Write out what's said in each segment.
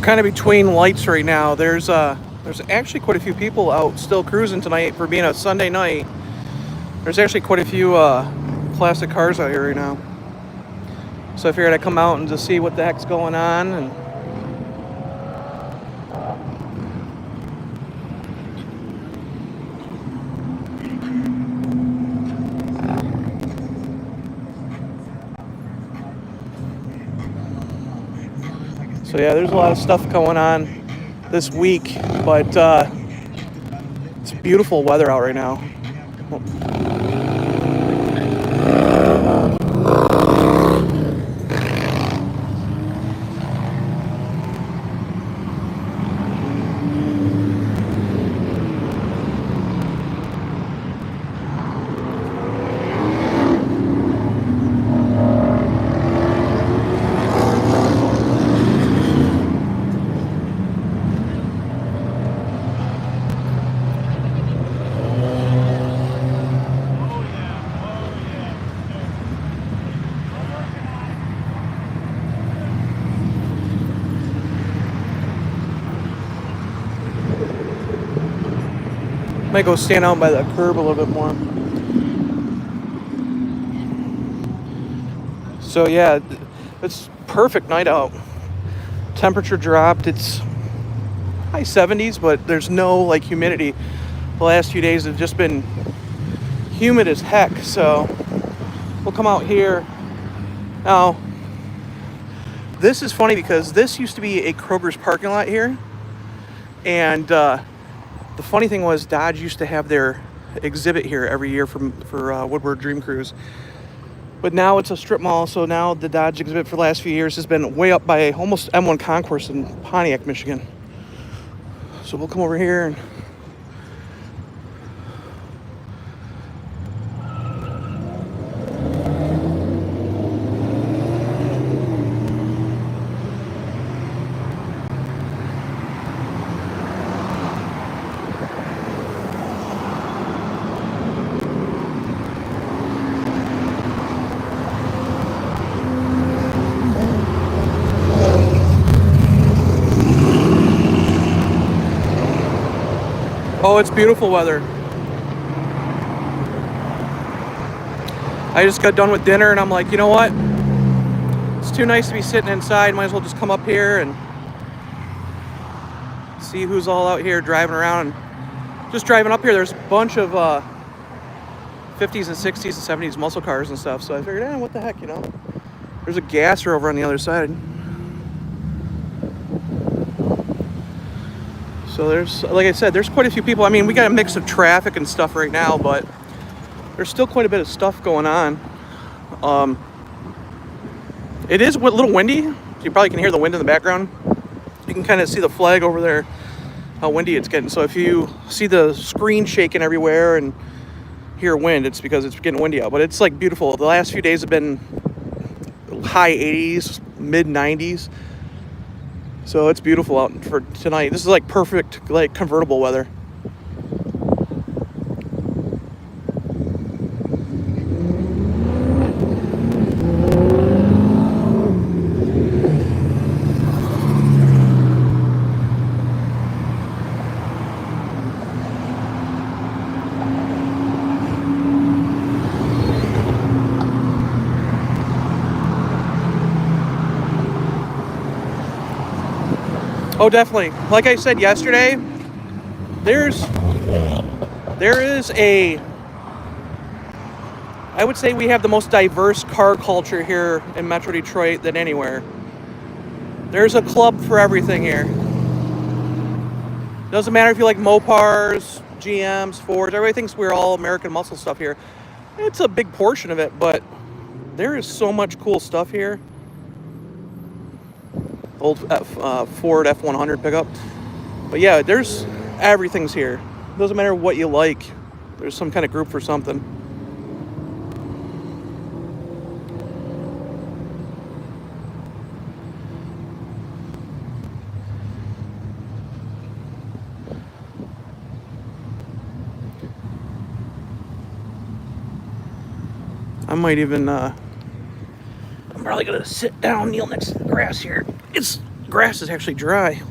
kind of between lights right now. There's actually quite a few people out still cruising tonight for being a Sunday night. There's actually quite a few classic cars out here right now. So I figured I'd come out and just see what the heck's going on. And so yeah, there's a lot of stuff going on this week, but it's beautiful weather out right now. Might go stand out by the curb a little bit more. So yeah, it's perfect night out. Temperature dropped. It's high 70s, but there's no like humidity. The last few days have just been humid as heck. So we'll come out here. Now, this is funny because this used to be a Kroger's parking lot here. And the funny thing was Dodge used to have their exhibit here every year for Woodward Dream Cruise. But now it's a strip mall, so now the Dodge exhibit for the last few years has been way up by almost M1 Concourse in Pontiac, Michigan. So we'll come over here and oh, it's beautiful weather. I just got done with dinner and I'm like, you know what? It's too nice to be sitting inside. Might as well just come up here and see who's all out here driving around. And just driving up here, there's a bunch of 50s and 60s and 70s muscle cars and stuff. So I figured, what the heck, you know? There's a gasser over on the other side. So there's, like I said, there's quite a few people. I mean, we got a mix of traffic and stuff right now, but there's still quite a bit of stuff going on. It is a little windy. So you probably can hear the wind in the background. You can kind of see the flag over there, how windy it's getting. So if you see the screen shaking everywhere and hear wind, it's because it's getting windy out. But it's like beautiful. The last few days have been high 80s, mid 90s. So it's beautiful out for tonight. This is like perfect, like convertible weather. Oh, definitely. Like I said yesterday, there is I would say we have the most diverse car culture here in Metro Detroit than anywhere. There's a club for everything here. Doesn't matter if you like Mopars, GMs, Fords, everybody thinks we're all American muscle stuff here. It's a big portion of it, but there is so much cool stuff here. Old Ford F100 pickup. But yeah, there's everything's here. Doesn't matter what you like. There's some kind of group for something. I might even I'm probably gonna sit down, kneel next to the grass here. It's Grass is actually dry.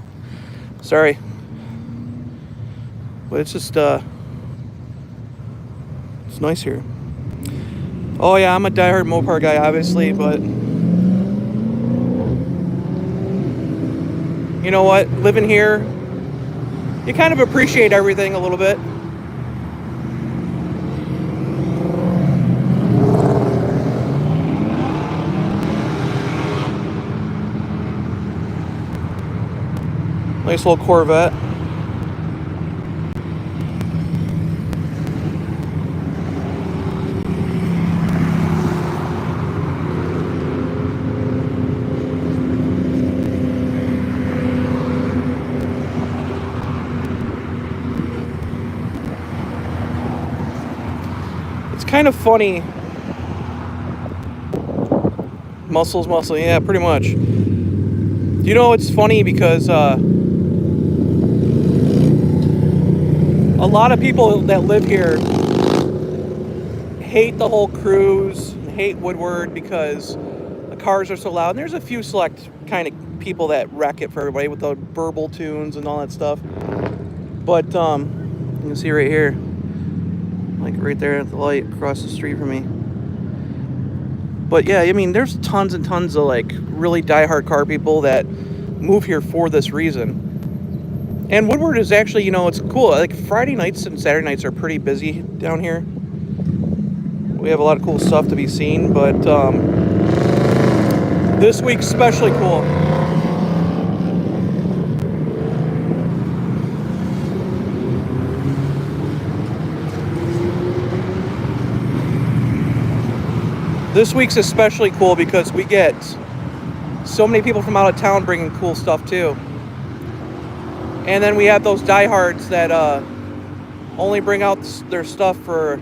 Sorry. But it's just, it's nice here. Oh yeah, I'm a diehard Mopar guy, obviously, but you know what? Living here, you kind of appreciate everything a little bit. Nice little Corvette. It's kind of funny. Muscle, yeah, pretty much. You know, it's funny because a lot of people that live here hate the whole cruise, hate Woodward because the cars are so loud. And there's a few select kind of people that wreck it for everybody with the burble tunes and all that stuff. But you can see right here, like right there at the light across the street from me. But yeah, I mean, there's tons and tons of like really diehard car people that move here for this reason. And Woodward is actually, you know, it's cool. Like Friday nights and Saturday nights are pretty busy down here. We have a lot of cool stuff to be seen, but this week's especially cool. This week's especially cool because we get so many people from out of town bringing cool stuff too. And then we have those diehards that only bring out their stuff for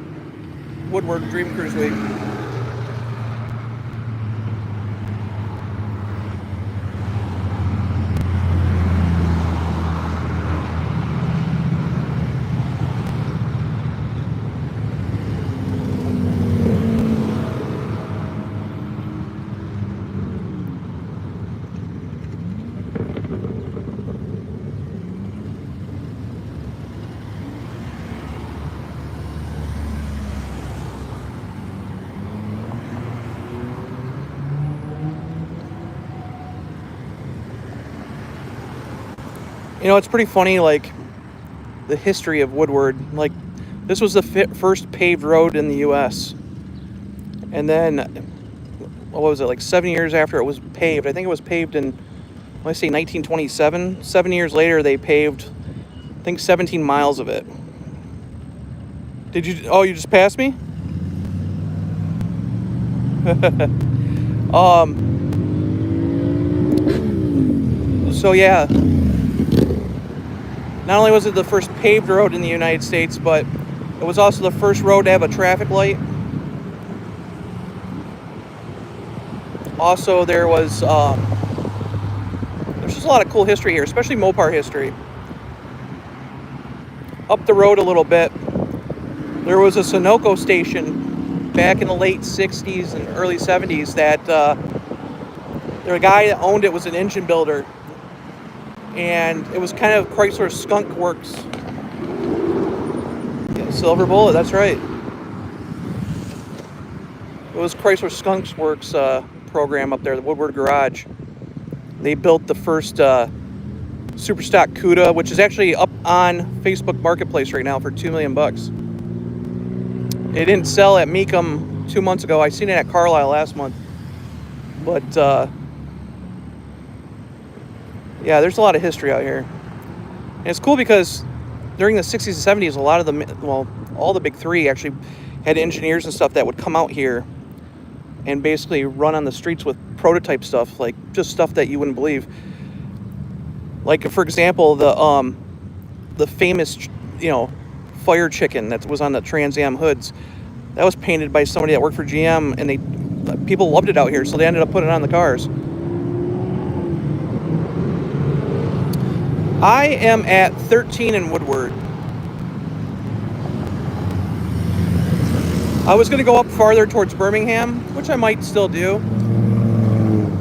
Woodward Dream Cruise Week. You know, it's pretty funny, like, the history of Woodward. Like, this was the first paved road in the U.S. And then, what was it, like 7 years after it was paved? I think it was paved in, let's say, 1927. 7 years later, they paved, I think, 17 miles of it. Did you, oh, you just passed me? So, yeah. Not only was it the first paved road in the United States, but it was also the first road to have a traffic light. Also, there was there's just a lot of cool history here, especially Mopar history. Up the road a little bit, there was a Sunoco station back in the late 60s and early 70s that the guy that owned it was an engine builder. And it was kind of Chrysler Skunk Works. Yeah, Silver Bullet, that's right. It was Chrysler Skunk Works program up there, the Woodward Garage. They built the first Superstock Cuda, which is actually up on Facebook Marketplace right now for $2 million. It didn't sell at Mecum 2 months ago. I seen it at Carlisle last month. But yeah, there's a lot of history out here. And it's cool because during the 60s and 70s, a lot of the, well, all the big three actually had engineers and stuff that would come out here and basically run on the streets with prototype stuff, like just stuff that you wouldn't believe. Like, for example, the famous, you know, fire chicken that was on the Trans Am hoods. That was painted by somebody that worked for GM, and people loved it out here, so they ended up putting it on the cars. I am at 13 in Woodward. I was going to go up farther towards Birmingham, which I might still do.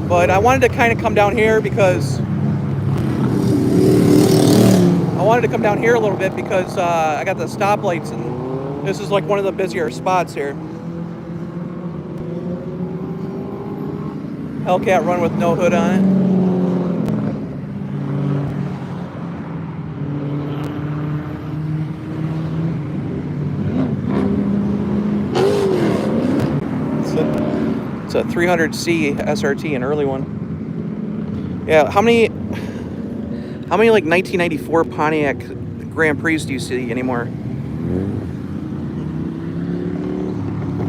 But I wanted to kind of come down here because wanted to come down here a little bit because I got the stoplights, and this is like one of the busier spots here. Hellcat run with no hood on it. It's a 300C SRT, an early one. Yeah, how many like 1994 Pontiac Grand Prix do you see anymore?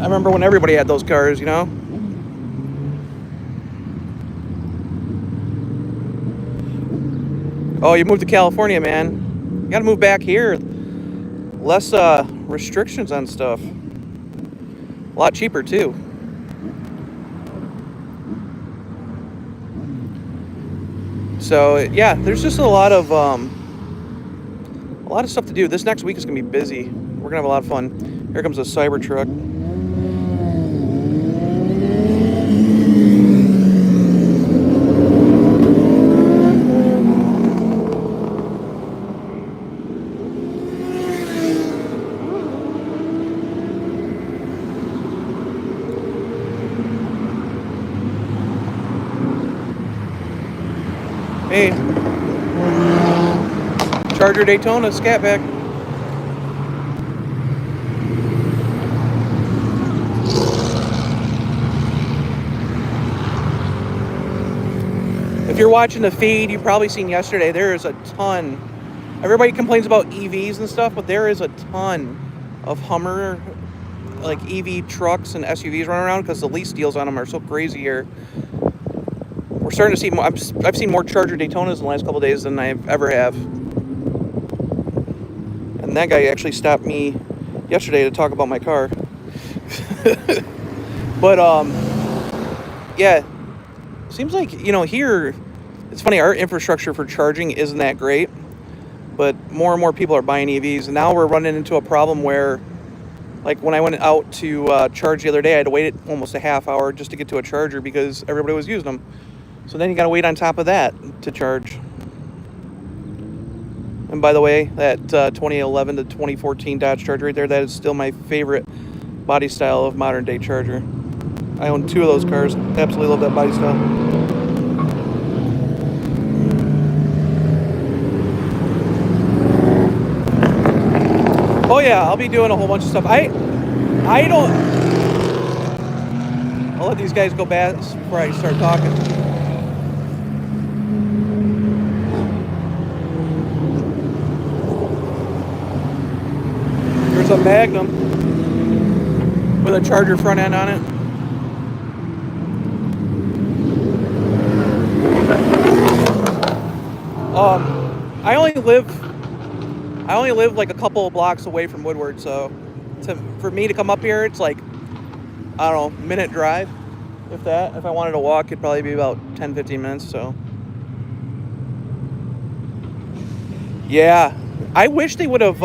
I remember when everybody had those cars, you know? Oh, you moved to California, man. You gotta move back here. Less restrictions on stuff. A lot cheaper too. So yeah, there's just a lot of stuff to do. This next week is gonna be busy. We're gonna have a lot of fun. Here comes a Cybertruck. Hey, Charger Daytona Scat Pack. If you're watching the feed, you've probably seen yesterday, there is a ton. Everybody complains about EVs and stuff, but there is a ton of Hummer, like EV trucks and SUVs running around because the lease deals on them are so crazy here. We're starting to see more. I've seen more Charger Daytonas in the last couple of days than I ever have. And that guy actually stopped me yesterday to talk about my car. But yeah, seems like, you know, here it's funny, our infrastructure for charging isn't that great, but more and more people are buying EVs, and now we're running into a problem where, like, when I went out to charge the other day, I had to wait almost a half hour just to get to a charger because everybody was using them. So then you got to wait on top of that to charge. And by the way, that 2011 to 2014 Dodge Charger right there, that is still my favorite body style of modern day Charger. I own 2 of those cars. Absolutely love that body style. Oh yeah, I'll be doing a whole bunch of stuff. I'll let these guys go past before I start talking. There's a Magnum with a Charger front end on it. I only live like a couple of blocks away from Woodward, so for me to come up here, it's like, I don't know, minute drive, if that. If I wanted to walk, it'd probably be about 10-15 minutes. So yeah, I wish they would have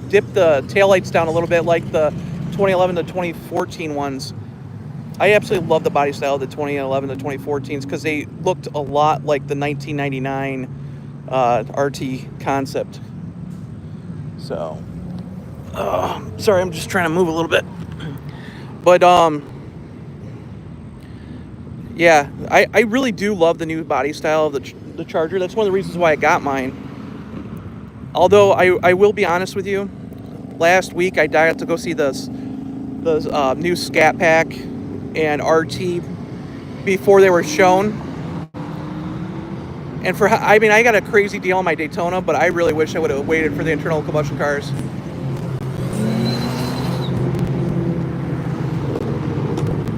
dipped the taillights down a little bit like the 2011 to 2014 ones. I absolutely love the body style of the 2011 to 2014s because they looked a lot like the 1999 RT concept. So, sorry, I'm just trying to move a little bit. But yeah, I really do love the new body style of the Charger. That's one of the reasons why I got mine. Although I will be honest with you, last week I got to go see those new Scat Pack and RT before they were shown. And I got a crazy deal on my Daytona, but I really wish I would have waited for the internal combustion cars.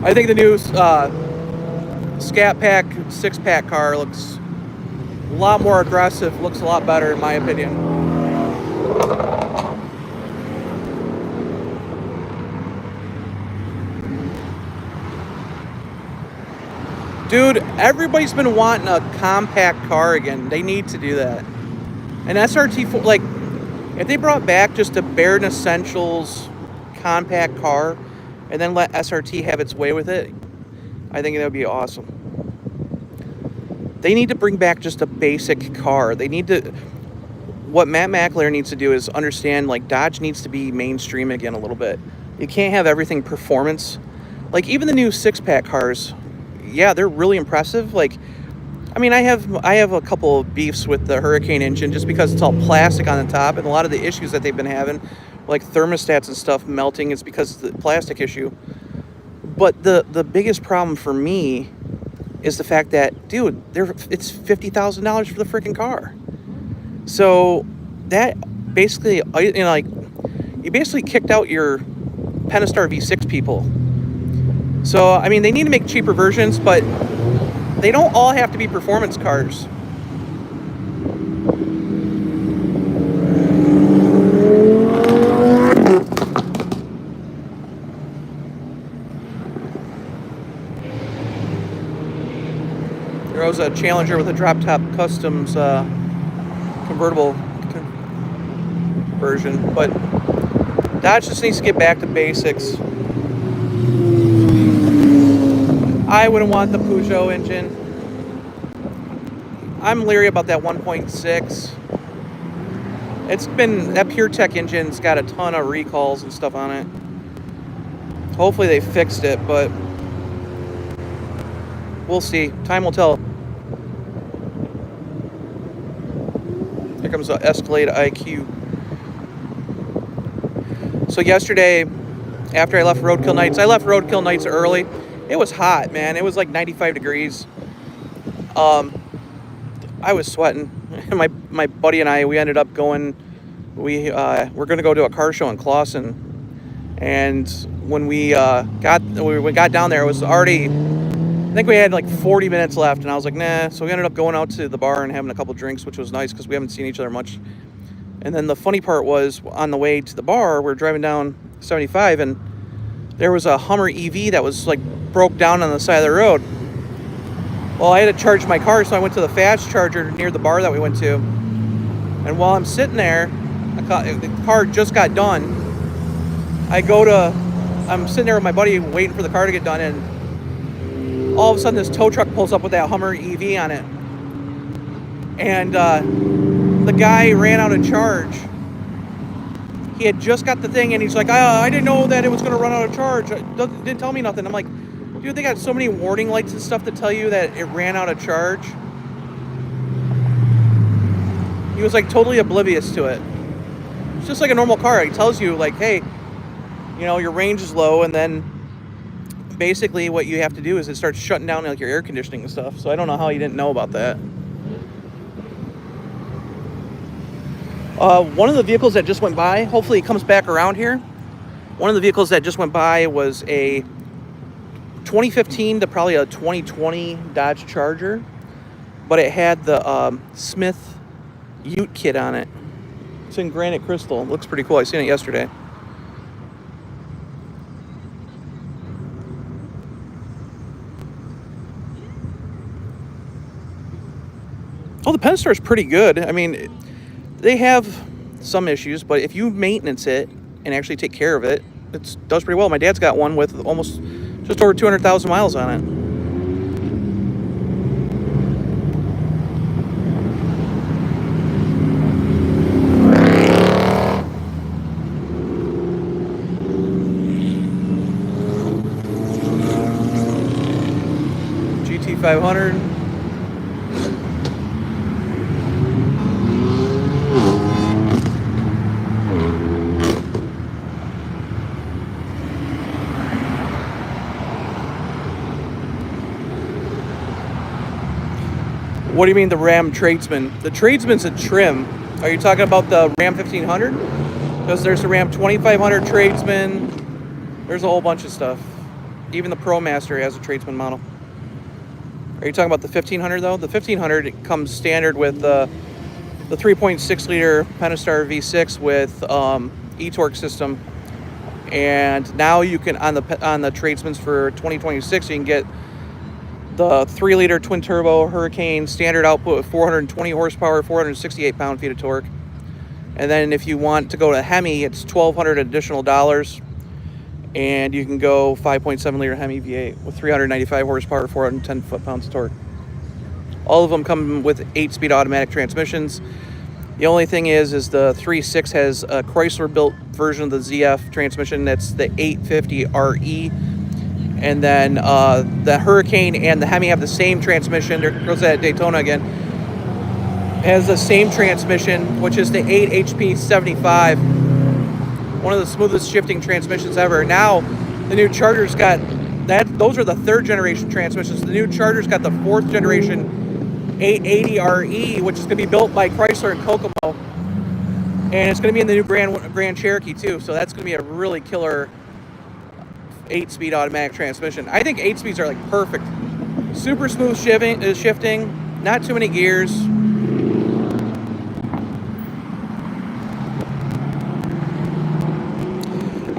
I think the new Scat Pack 6-pack car looks a lot more aggressive, looks a lot better in my opinion. Dude, everybody's been wanting a compact car again. They need to do that. And SRT4, like, if they brought back just a bare essentials compact car and then let SRT have its way with it, I think that would be awesome. They need to bring back just a basic car. They need to, what Matt Mackler needs to do is understand, like, Dodge needs to be mainstream again a little bit. You can't have everything performance. Like, even the new six-pack cars, yeah, they're really impressive. Like, I mean, I have a couple of beefs with the Hurricane engine just because it's all plastic on the top, and a lot of the issues that they've been having, like thermostats and stuff melting, is because of the plastic issue. But the biggest problem for me is the fact that, dude, it's $50,000 for the freaking car. So that basically, you know, like, you basically kicked out your Pentastar V6 people. So, I mean, they need to make cheaper versions, but they don't all have to be performance cars. There was a Challenger with a drop-top customs convertible version, but Dodge just needs to get back to basics. I wouldn't want the Peugeot engine. I'm leery about that 1.6. It's been, that PureTech engine's got a ton of recalls and stuff on it. Hopefully they fixed it, but we'll see. Time will tell. Here comes the Escalade IQ. So yesterday, after I left Roadkill Nights, I left Roadkill Nights early. It was hot, man. It was like 95 degrees. I was sweating. My buddy and I, we ended up going, we're going to go to a car show in Clawson. And when we got down there, it was already, I think we had like 40 minutes left, and I was like, nah. So we ended up going out to the bar and having a couple drinks, which was nice because we haven't seen each other much. And then the funny part was, on the way to the bar, we're driving down 75, and there was a Hummer EV that was like broke down on the side of the road. Well, I had to charge my car, so I went to the fast charger near the bar that we went to. And while I'm sitting there, the car just got done. I'm sitting there with my buddy waiting for the car to get done, and all of a sudden this tow truck pulls up with that Hummer EV on it. And the guy ran out of charge. He had just got the thing, and he's like, I didn't know that it was going to run out of charge. It didn't tell me nothing. I'm like, dude, they got so many warning lights and stuff to tell you that it ran out of charge. He was like totally oblivious to it. It's just like a normal car. It tells you, like, hey, you know, your range is low, and then basically what you have to do is it starts shutting down like your air conditioning and stuff. So I don't know how you didn't know about that. One of the vehicles that just went by, hopefully it comes back around here. One of the vehicles that just went by was a 2015 to probably a 2020 Dodge Charger, but it had the Smith Ute kit on it. It's in granite crystal. It looks pretty cool. I seen it yesterday. Oh, the Pentastar is pretty good. I mean, they have some issues, but if you maintenance it and actually take care of it, it does pretty well. My dad's got one with almost just over 200,000 miles on it. GT500. What do you mean the Ram Tradesman? The Tradesman's a trim. Are you talking about the Ram 1500? Because there's the Ram 2500 Tradesman. There's a whole bunch of stuff. Even the ProMaster has a Tradesman model. Are you talking about the 1500 though? The 1500 it comes standard with the 3.6 liter Pentastar V6 with e-torque system. And now you can on the Tradesmans for 2026 you can get the 3 liter twin turbo Hurricane standard output with 420 horsepower, 468 pound-feet of torque. And then if you want to go to Hemi, it's $1,200 additional dollars. And you can go 5.7 liter Hemi V8 with 395 horsepower, 410 foot-pounds of torque. All of them come with 8-speed automatic transmissions. The only thing is the 3.6 has a Chrysler built version of the ZF transmission. That's the 850 RE. And then the Hurricane and the Hemi have the same transmission. There goes that Daytona again. Has the same transmission, which is the 8 HP 75. One of the smoothest shifting transmissions ever. Now, the new Charger's got that. Those are the 3rd generation transmissions. The new Charger's got the 4th generation 880 RE, which is going to be built by Chrysler and Kokomo. And it's going to be in the new Grand Cherokee too. So that's going to be a really killer 8-speed automatic transmission. I think 8 speeds are like perfect. Super smooth shifting, not too many gears.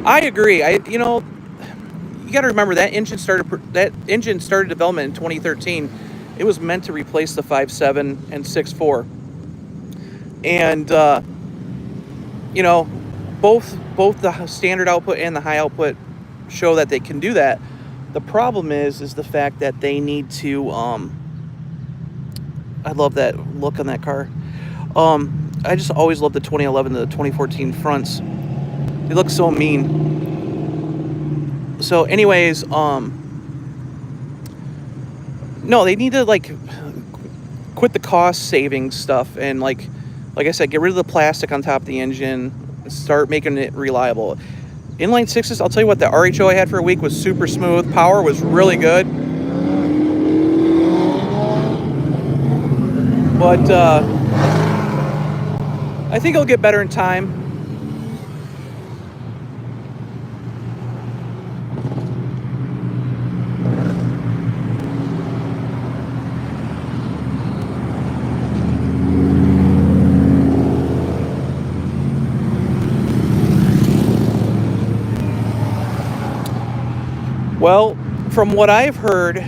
I agree. You got to remember that engine started development in 2013. It was meant to replace the 5.7 and 6.4. And both the standard output and the high output show that they can do that. The problem is the fact that they need to I love that look on that car. I just always loved the 2011 to the 2014 fronts. They look so mean. So anyways, no, they need to like quit the cost saving stuff and like I said, get rid of the plastic on top of the engine and start making it reliable. Inline sixes, I'll tell you what, the RHO I had for a week was super smooth. Power was really good. But I think it'll get better in time. Well, from what I've heard,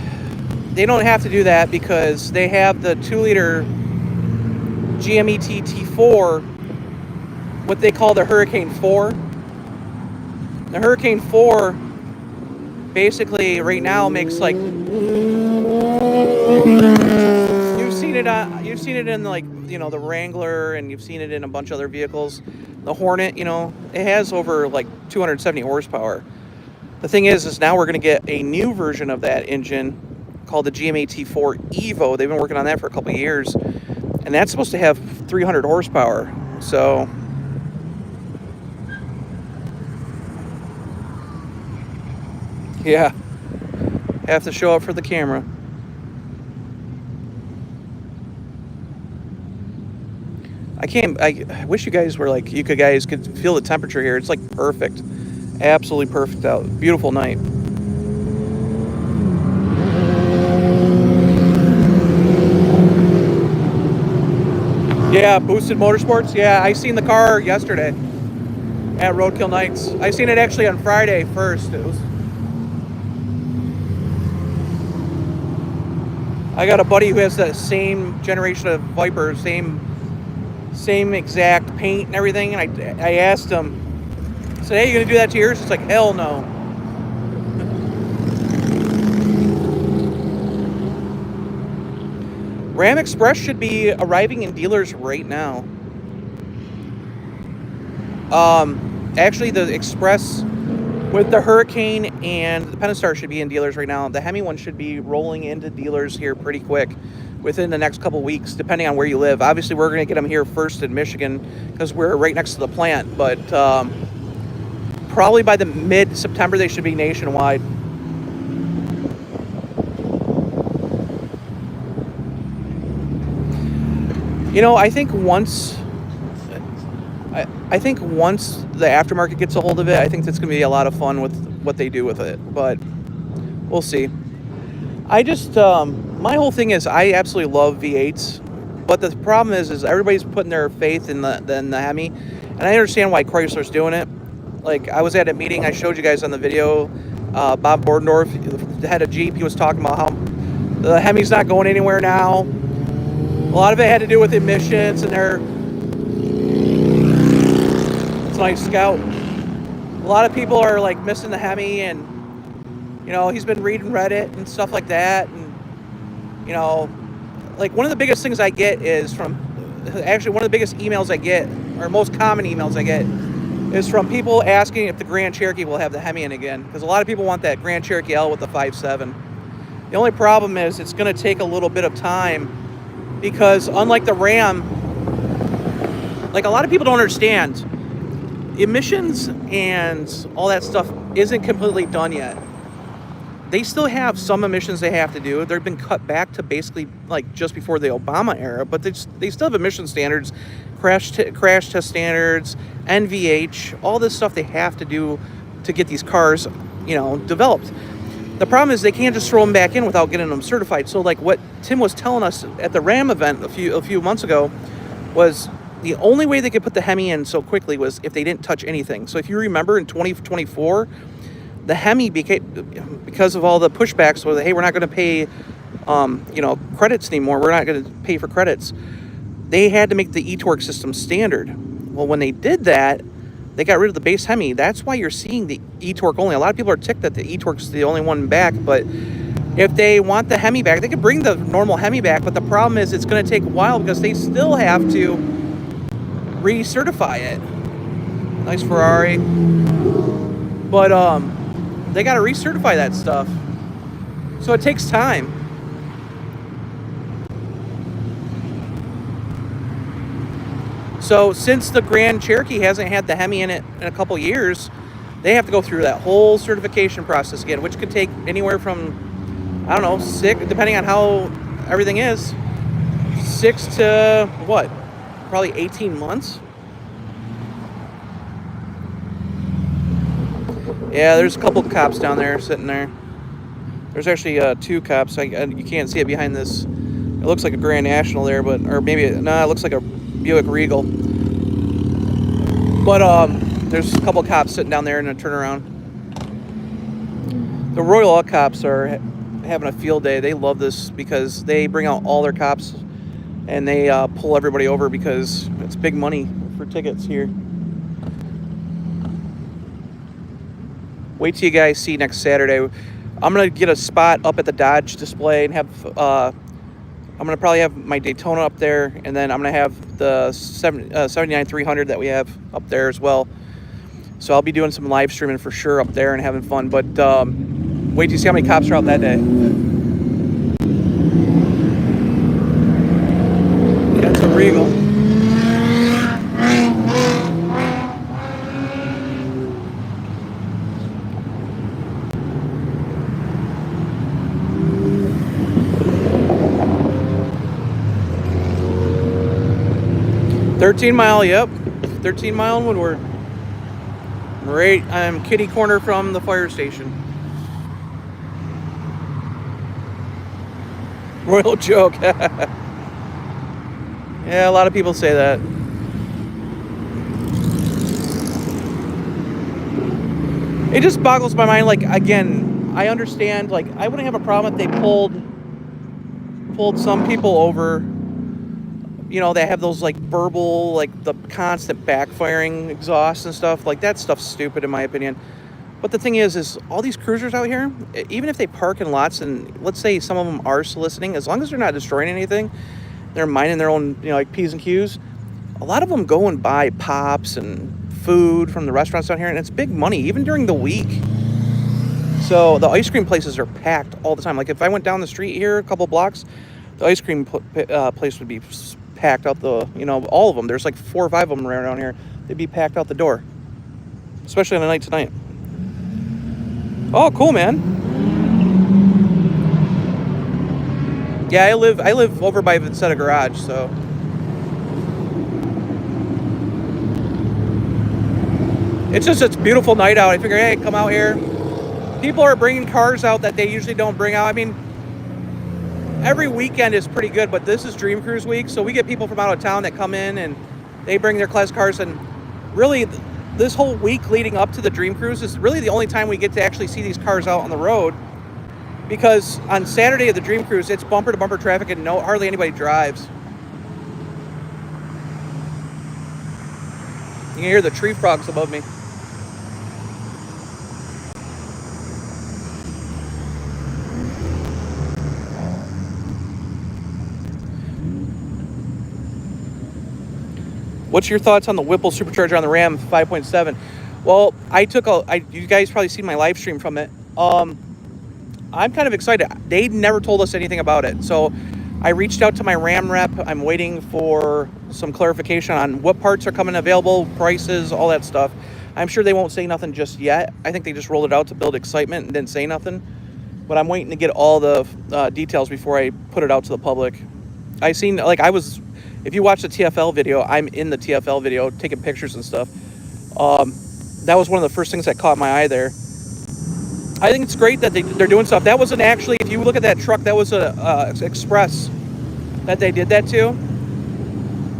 they don't have to do that because they have the 2-liter GMET T4, what they call the Hurricane 4. The Hurricane 4 basically right now makes like you've seen it in like the Wrangler, and you've seen it in a bunch of other vehicles. The Hornet, it has over like 270 horsepower. The thing is now we're going to get a new version of that engine called the GMA T4 Evo. They've been working on that for a couple of years, and that's supposed to have 300 horsepower. So yeah, have to show up for the camera. I wish you guys were like, you guys could feel the temperature here. It's like perfect. Absolutely perfect out. Beautiful night. Yeah, Boosted Motorsports. Yeah, I seen the car yesterday at Roadkill Nights. I seen it actually on Friday first. I got a buddy who has the same generation of Viper, same exact paint and everything, and I asked him, I said, hey, you gonna do that to yours? It's like, hell no. Ram Express should be arriving in dealers right now. Actually, the Express with the Hurricane and the Pentastar should be in dealers right now. The Hemi one should be rolling into dealers here pretty quick within the next couple weeks, depending on where you live. Obviously, we're going to get them here first in Michigan because we're right next to the plant, but probably by the mid-September, they should be nationwide. I think once the aftermarket gets a hold of it, I think that's going to be a lot of fun with what they do with it, but we'll see. I just, my whole thing is I absolutely love V8s, but the problem is everybody's putting their faith in the Hemi, and I understand why Chrysler's doing it. Like, I was at a meeting, I showed you guys on the video, Bob Bordendorf, the head of Jeep, he was talking about how the Hemi's not going anywhere now. A lot of it had to do with emissions and it's like Scout. A lot of people are like missing the Hemi, and he's been reading Reddit and stuff like that, and like one of the biggest things I get is from, actually one of the biggest emails I get, or most common emails I get, is from people asking if the Grand Cherokee will have the Hemi in again, because a lot of people want that Grand Cherokee L with the 5.7. The only problem is it's going to take a little bit of time, because unlike the Ram, like a lot of people don't understand, emissions and all that stuff isn't completely done yet. They still have some emissions they have to do. They've been cut back to basically like just before the Obama era, but they still have emission standards, crash test standards, NVH, all this stuff they have to do to get these cars, developed. The problem is they can't just throw them back in without getting them certified. So like what Tim was telling us at the Ram event a few months ago was the only way they could put the Hemi in so quickly was if they didn't touch anything. So if you remember in 2024, the Hemi became, because of all the pushbacks, where hey, we're not going to pay, credits anymore. We're not going to pay for credits. They had to make the e-torque system standard. Well, when they did that, they got rid of the base Hemi. That's why you're seeing the e-torque only. A lot of people are ticked that the e-torque is the only one back, but if they want the Hemi back, they could bring the normal Hemi back, but the problem is it's going to take a while because they still have to recertify it. Nice Ferrari. But, they got to recertify that stuff. So it takes time. So since the Grand Cherokee hasn't had the Hemi in it in a couple years, they have to go through that whole certification process again, which could take anywhere from, I don't know, 6, depending on how everything is, 6 to what? Probably 18 months. Yeah, there's a couple cops down there sitting there. There's actually 2 cops. You can't see it behind this. It looks like a Grand National there, but or maybe it looks like a Buick Regal. But there's a couple cops sitting down there in a turnaround. The Royal Oak cops are having a field day. They love this because they bring out all their cops and they pull everybody over because it's big money for tickets here. Wait till you guys see next Saturday. I'm going to get a spot up at the Dodge display and have, I'm going to probably have my Daytona up there, and then I'm going to have the 79 300 that we have up there as well. So I'll be doing some live streaming for sure up there and having fun. But wait till you see how many cops are out that day. Yeah, it's a Regal. $13-mile, yep. 13-mile in Woodward. Right, I'm kitty corner from the fire station. Royal joke. Yeah, a lot of people say that. It just boggles my mind. Like, again, I understand. Like, I wouldn't have a problem if they pulled some people over. They have those like verbal, like the constant backfiring exhaust and stuff. Like that stuff's stupid in my opinion. But the thing is all these cruisers out here, even if they park in lots and let's say some of them are soliciting, as long as they're not destroying anything, they're minding their own, like P's and Q's. A lot of them go and buy pops and food from the restaurants down here, and it's big money even during the week. So the ice cream places are packed all the time. Like if I went down the street here a couple blocks, the ice cream place would be packed out the, all of them. There's like 4 or 5 of them around here. They'd be packed out the door, especially on a night tonight. Oh, cool, man. Yeah, I live over by Vincetta Garage, so. It's a beautiful night out. I figure, hey, come out here. People are bringing cars out that they usually don't bring out. I mean, every weekend is pretty good, but this is Dream Cruise week, so we get people from out of town that come in and they bring their class cars, and really this whole week leading up to the Dream Cruise is really the only time we get to actually see these cars out on the road, because on Saturday of the Dream Cruise, it's bumper to bumper traffic and hardly anybody drives. You can hear the tree frogs above me. What's your thoughts on the Whipple supercharger on the Ram 5.7? Well, you guys probably seen my live stream from it. I'm kind of excited. They never told us anything about it. So I reached out to my Ram rep. I'm waiting for some clarification on what parts are coming available, prices, all that stuff. I'm sure they won't say nothing just yet. I think they just rolled it out to build excitement and didn't say nothing. But I'm waiting to get all the details before I put it out to the public. If you watch the TFL video, I'm in the TFL video taking pictures and stuff. That was one of the first things that caught my eye there. I think it's great that they're doing stuff. That wasn't actually, if you look at that truck, that was a Express that they did that to.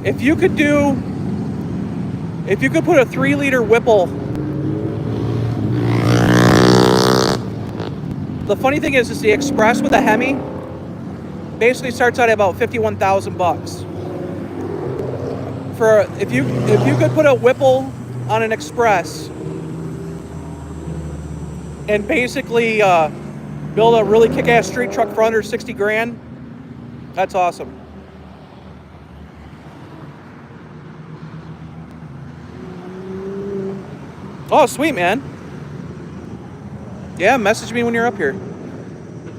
If you could put a 3-liter Whipple. The funny thing is the Express with a Hemi basically starts out at about $51,000. If you could put a Whipple on an Express and basically build a really kick-ass street truck for under 60 grand, that's awesome. Oh, sweet, man. Yeah, message me when you're up here.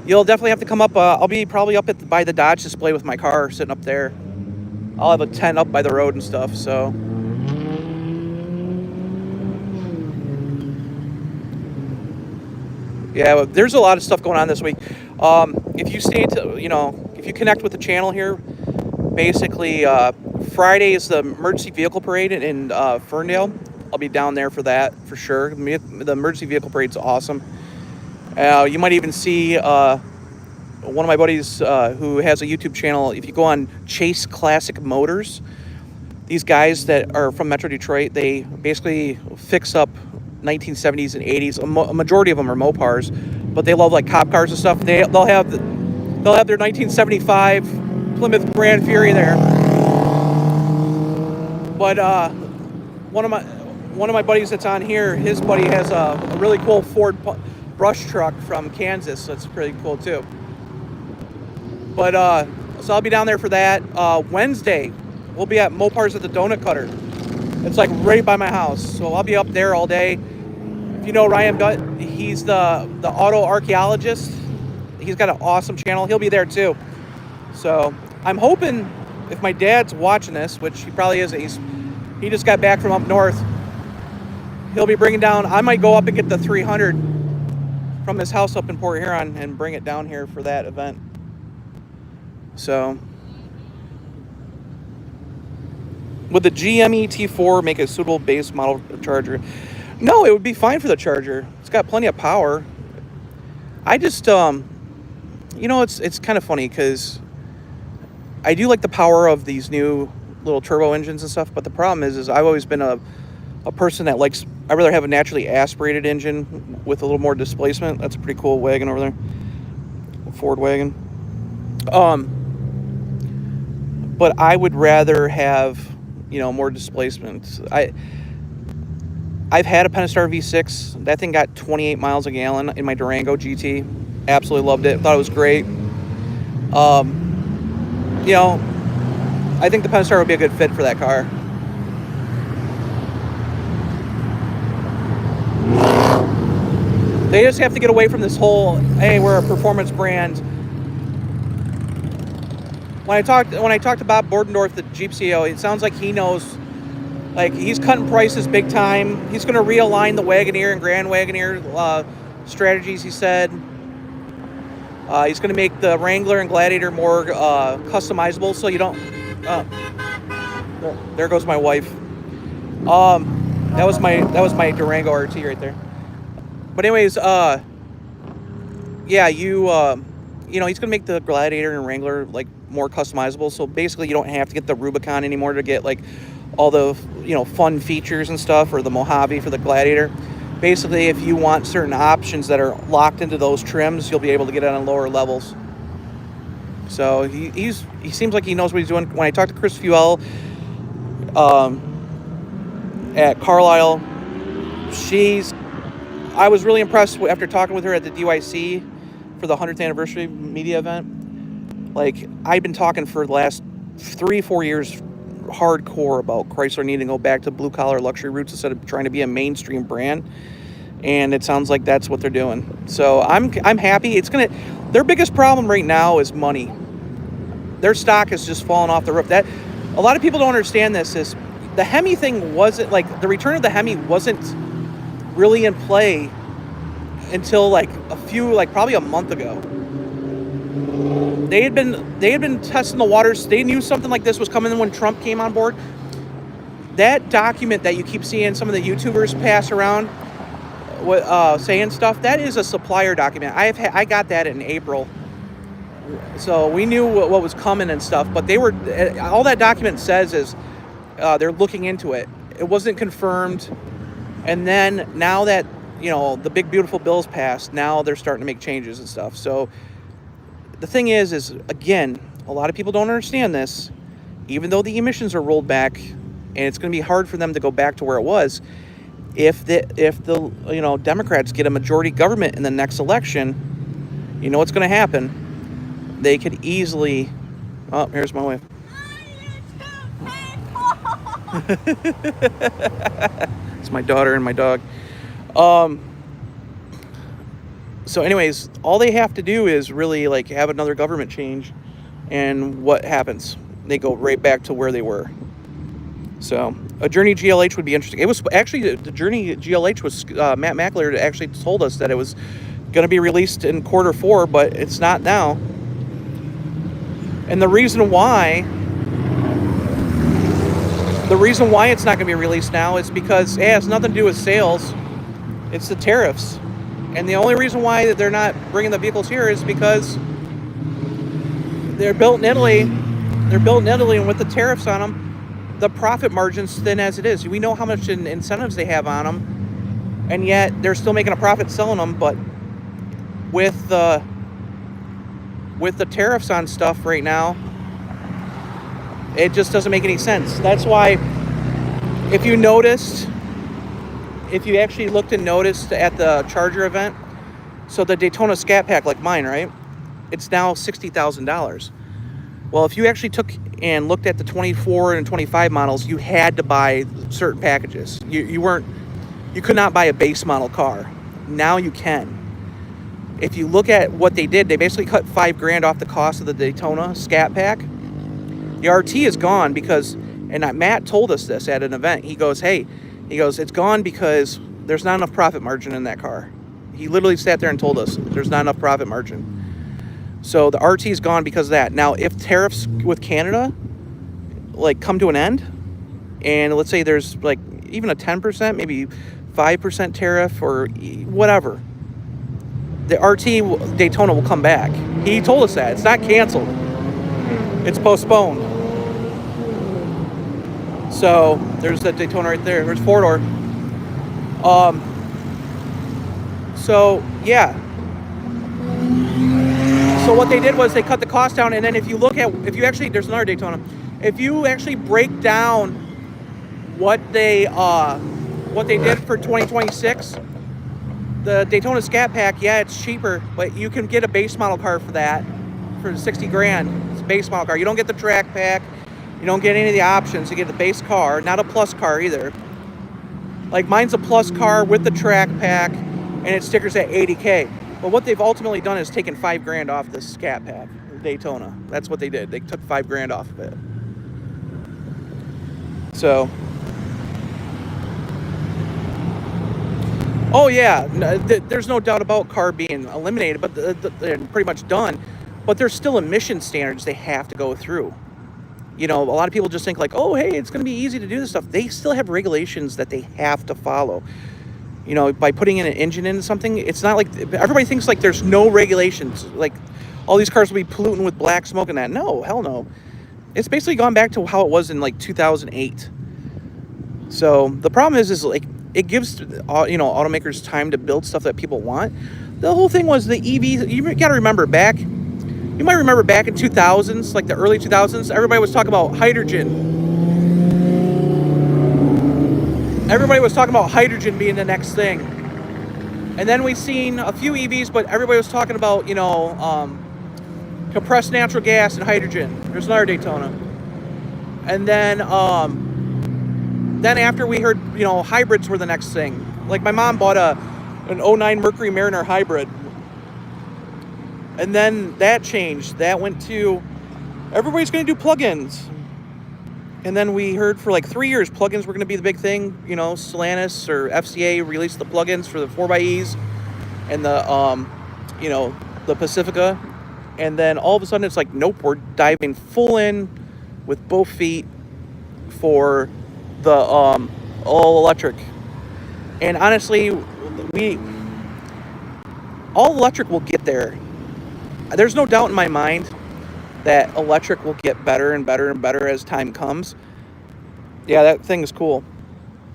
You'll definitely have to come up. I'll be probably up by the Dodge display with my car sitting up there. I'll have a tent up by the road and stuff, so. Yeah, but there's a lot of stuff going on this week. If you connect with the channel here, basically Friday is the emergency vehicle parade in Ferndale. I'll be down there for that for sure. The emergency vehicle parade's awesome. You might even see one of my buddies who has a YouTube channel. If you go on Chase Classic Motors, these guys that are from Metro Detroit, they basically fix up 1970s and 80s. A majority of them are Mopars, but they love like cop cars and stuff. They'll have their 1975 Plymouth Grand Fury there. But one of my buddies that's on here, his buddy has a really cool Ford brush truck from Kansas, so it's pretty cool too. But so I'll be down there for that. Wednesday, we'll be at Mopars at the Donut Cutter. It's like right by my house, so I'll be up there all day. If you know Ryan Dutt, he's the auto archaeologist. He's got an awesome channel. He'll be there too. So I'm hoping, if my dad's watching this, which he probably is, he just got back from up north, he'll be bringing down, I might go up and get the 300 from his house up in Port Huron and bring it down here for that event. So, would the GME T4 make a suitable base model charger? No, it would be fine for the Charger. It's got plenty of power. I just, it's kind of funny because I do like the power of these new little turbo engines and stuff, but the problem is I've always been a person that likes, I'd rather have a naturally aspirated engine with a little more displacement. That's a pretty cool wagon over there. A Ford wagon. But I would rather have, more displacement. I've had a Pentastar V6. That thing got 28 miles a gallon in my Durango GT. Absolutely loved it. Thought it was great. I think the Pentastar would be a good fit for that car. They just have to get away from this whole, hey, we're a performance brand. When I talked to Bob Bordendorf, the Jeep CEO, it sounds like he knows, like he's cutting prices big time. He's going to realign the Wagoneer and Grand Wagoneer strategies, he said. He's going to make the Wrangler and Gladiator more customizable, so you don't... there goes my wife. That was my Durango RT right there. But anyways, he's going to make the Gladiator and Wrangler like more customizable. So basically, you don't have to get the Rubicon anymore to get like all the fun features and stuff, or the Mojave for the Gladiator. Basically, if you want certain options that are locked into those trims, you'll be able to get it on lower levels. So he seems like he knows what he's doing. When I talked to Chris Fuel at Carlisle, I was really impressed after talking with her at the DYC for the 100th anniversary media event. Like, I've been talking for the last 3-4 years hardcore about Chrysler needing to go back to blue collar luxury roots instead of trying to be a mainstream brand. And it sounds like that's what they're doing. So I'm happy. Their biggest problem right now is money. Their stock is just falling off the roof. That a lot of people don't understand this is the Hemi thing wasn't like the return of the Hemi wasn't really in play until probably a month ago. They had been testing the waters. They knew something like this was coming when Trump came on board. That document that you keep seeing some of the YouTubers pass around saying stuff, that is a supplier document. I got that in April. So we knew what was coming and stuff, but all that document says is they're looking into it. It wasn't confirmed. And then now that, the big beautiful bill's passed, now they're starting to make changes and stuff. So the thing is again, a lot of people don't understand this. Even though the emissions are rolled back and it's going to be hard for them to go back to where it was, if the Democrats get a majority government in the next election, you know what's going to happen? They could easily... Oh, here's my wife. It's my daughter and my dog. So anyways, all they have to do is really have another government change, and what happens? They go right back to where they were. So a Journey GLH would be interesting. It was actually the Journey GLH was Matt Mackler actually told us that it was going to be released in Q4, but it's not now. And the reason why it's not going to be released now is because it has nothing to do with sales. It's the tariffs. And the only reason why they're not bringing the vehicles here is because they're built in Italy. They're built in Italy, and with the tariffs on them, the profit margin's thin as it is. We know how much incentives they have on them, and yet they're still making a profit selling them. But with the tariffs on stuff right now, it just doesn't make any sense. That's why, if you actually looked and noticed at the Charger event, so the Daytona Scat Pack like mine, right? It's now $60,000. Well, if you actually took and looked at the 24 and 25 models, you had to buy certain packages. You could not buy a base model car. Now you can. If you look at what they did, they basically cut $5,000 off the cost of the Daytona Scat Pack. The RT is gone because, and Matt told us this at an event. He goes, it's gone because there's not enough profit margin in that car. He literally sat there and told us there's not enough profit margin. So the RT is gone because of that. Now, if tariffs with Canada come to an end, and let's say there's even a 10%, maybe 5% tariff or whatever, the RT Daytona will come back. He told us that. It's not canceled. It's postponed. So there's that Daytona right there. There's 4-door. So yeah. So what they did was they cut the cost down, and then there's another Daytona. If you actually break down what they did for 2026, the Daytona Scat Pack, yeah, it's cheaper, but you can get a base model car for that for $60,000. It's a base model car. You don't get the track pack. You don't get any of the options. You get the base car, not a plus car either. Mine's a plus car with the track pack, and it stickers at $80K. But what they've ultimately done is taken $5,000 off the Scat Pack, Daytona. That's what they did. They took $5,000 off of it. So, oh yeah, there's no doubt about car being eliminated, but they're pretty much done. But there's still emission standards they have to go through. A lot of people just think oh, hey, it's going to be easy to do this stuff. They still have regulations that they have to follow. By putting in an engine into something, it's not like everybody thinks there's no regulations. All these cars will be polluting with black smoke and that. No, hell no. It's basically gone back to how it was in 2008. So the problem is it gives automakers time to build stuff that people want. The whole thing was the EV. You got to remember back. You might remember back in 2000s, the early 2000s, everybody was talking about hydrogen. Everybody was talking about hydrogen being the next thing. And then we've seen a few EVs, but everybody was talking about, compressed natural gas and hydrogen. There's another Daytona. And then after we heard, hybrids were the next thing. Like my mom bought an '09 Mercury Mariner hybrid. And then that changed. That went to, everybody's going to do plugins. And then we heard for like 3 years, plugins were going to be the big thing. Stellantis or FCA released the plugins for the 4xEs and the Pacifica. And then all of a sudden it's like, nope, we're diving full in with both feet for the all electric. And honestly, all electric will get there. There's no doubt in my mind that electric will get better and better and better as time comes. Yeah, that thing is cool.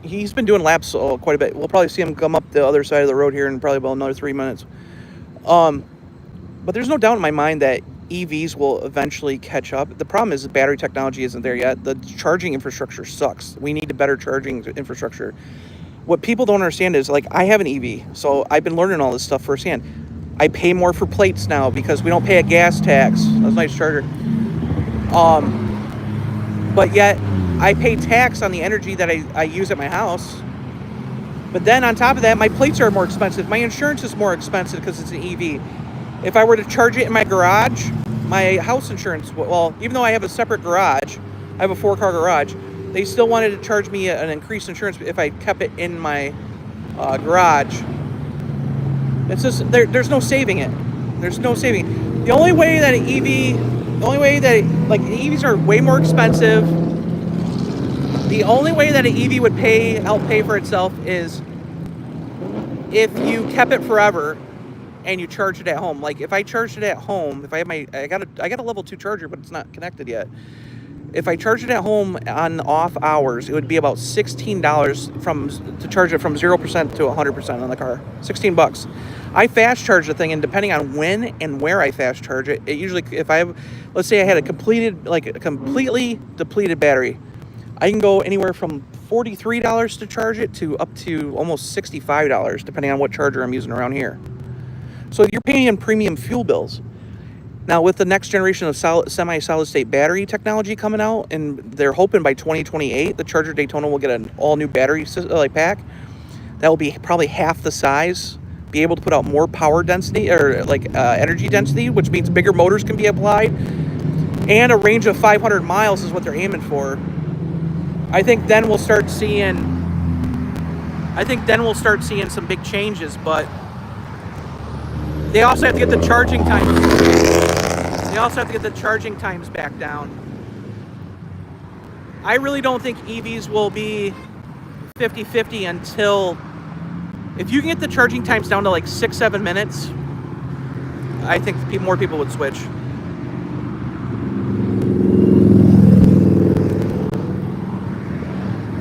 He's been doing laps quite a bit. We'll probably see him come up the other side of the road here in probably about another 3 minutes. But there's no doubt in my mind that EVs will eventually catch up. The problem is the battery technology isn't there yet. The charging infrastructure sucks. We need a better charging infrastructure. What people don't understand is, like, I have an EV, so I've been learning all this stuff firsthand. I pay more for plates now because we don't pay a gas tax. That's a nice charger. But yet, I pay tax on the energy that I use at my house. But then on top of that, my plates are more expensive. My insurance is more expensive because it's an EV. If I were to charge it in my garage, my house insurance, well, even though I have a separate garage, I have a 4-car garage, they still wanted to charge me an increased insurance if I kept it in my garage. It's just, there's no saving it. There's no saving. The only way that EVs are way more expensive. The only way that an EV would help pay for itself is if you kept it forever and you charge it at home. Like if I charged it at home, if I have I got a level 2 charger, but it's not connected yet. If I charge it at home on off hours, it would be about $16 to charge it from 0% to 100% on the car. $16. I fast charge the thing, and depending on when and where I fast charge it, it usually, if I have, let's say I had a completely depleted battery, I can go anywhere from $43 to charge it to up to almost $65, depending on what charger I'm using around here. So you're paying premium fuel bills. Now, with the next generation of semi-solid state battery technology coming out, and they're hoping by 2028, the Charger Daytona will get an all-new battery pack. That will be probably half the size, be able to put out more power density, or energy density, which means bigger motors can be applied, and a range of 500 miles is what they're aiming for. I think then we'll start seeing some big changes, but they also have to get the charging times back down. I really don't think EVs will be 50-50 until, if you can get the charging times down to like 6-7 minutes, I think more people would switch.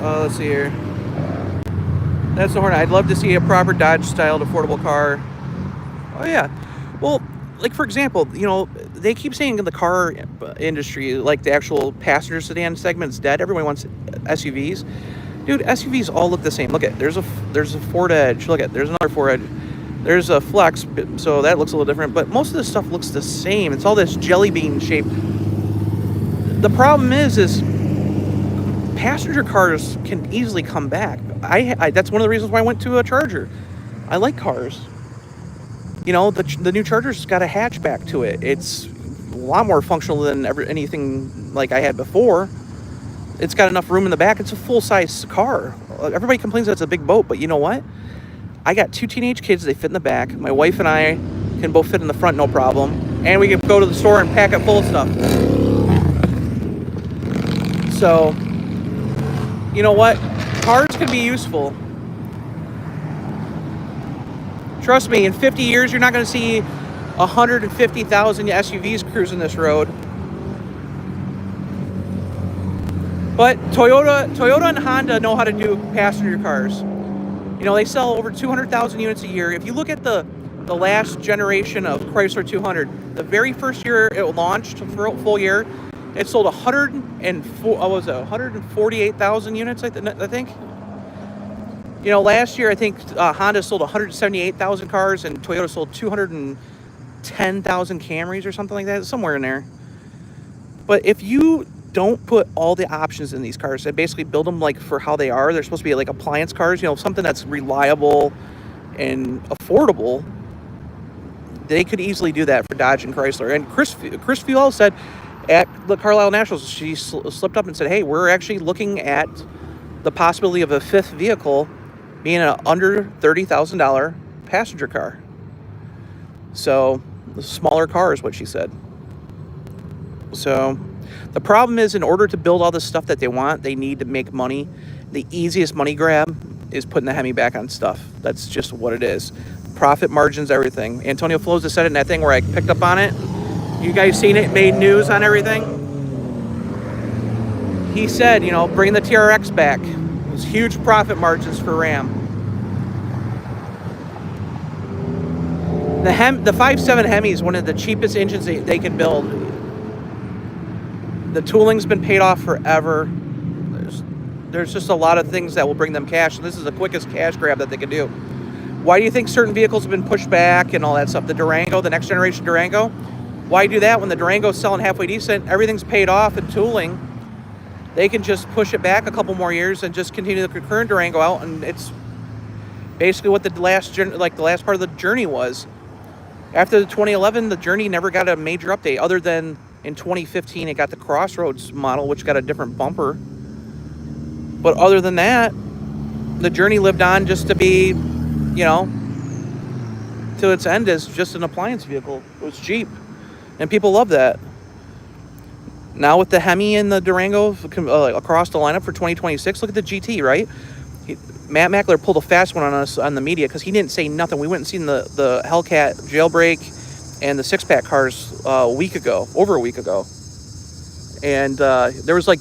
Let's see here. That's the Hornet. I'd love to see a proper Dodge-styled affordable car. Oh yeah. Well, like for example, they keep saying in the car industry, like the actual passenger sedan segment is dead. Everyone wants SUVs. Dude, SUVs all look the same. Look at, there's a Ford Edge. Look at, there's another Ford Edge. There's a Flex, so that looks a little different. But most of this stuff looks the same. It's all this jelly bean shape. The problem is passenger cars can easily come back. That's one of the reasons why I went to a Charger. I like cars. The new Charger's got a hatchback to it. It's a lot more functional than anything like I had before. It's got enough room in the back. It's a full-size car. Everybody complains that it's a big boat, but you know what? I got 2 teenage kids. They fit in the back. My wife and I can both fit in the front, no problem. And we can go to the store and pack it full of stuff. So, you know what? Cars can be useful. Trust me, in 50 years, you're not going to see 150,000 SUVs cruising this road. But Toyota and Honda know how to do passenger cars. They sell over 200,000 units a year. If you look at the last generation of Chrysler 200, the very first year it launched, for a full year, it sold 148,000 units, I think. Last year, I think Honda sold 178,000 cars and Toyota sold 210,000 Camrys or something like that, somewhere in there. But if you don't put all the options in these cars and basically build them like for how they are. They're supposed to be like appliance cars, you know, something that's reliable and affordable. They could easily do that for Dodge and Chrysler. And Chris Fuel said at the Carlisle Nationals, she slipped up and said, hey, we're actually looking at the possibility of a fifth vehicle being an under $30,000 passenger car. So the smaller car is what she said. So the problem is, in order to build all the stuff that they want, they need to make money. The easiest money grab is putting the Hemi back on stuff. That's just what it is. Profit margins, everything. Antonio Floza said it in that thing where I picked up on it. You guys seen it? Made news on everything. He said, you know, bring the TRX back. There's huge profit margins for Ram. The 5.7 Hemi is one of the cheapest engines they can build. The tooling's been paid off forever. There's just a lot of things that will bring them cash, and this is the quickest cash grab that they can do. Why do you think certain vehicles have been pushed back and all that stuff? The Durango, the next generation Durango. Why do that when the Durango's selling halfway decent? Everything's paid off in tooling. They can just push it back a couple more years and just continue the current Durango out, and it's basically what the last part of the Journey was. After the 2011, the Journey never got a major update, other than in 2015 it got the Crossroads model, which got a different bumper. But other than that, the Journey lived on just to be, you know, to its end as just an appliance vehicle. It was cheap, and people love that. Now with the Hemi and the Durango across the lineup for 2026, look at the GT, right? Matt Mackler pulled a fast one on us on the media because he didn't say nothing. We went and seen the Hellcat Jailbreak and the six-pack cars over a week ago. And there was like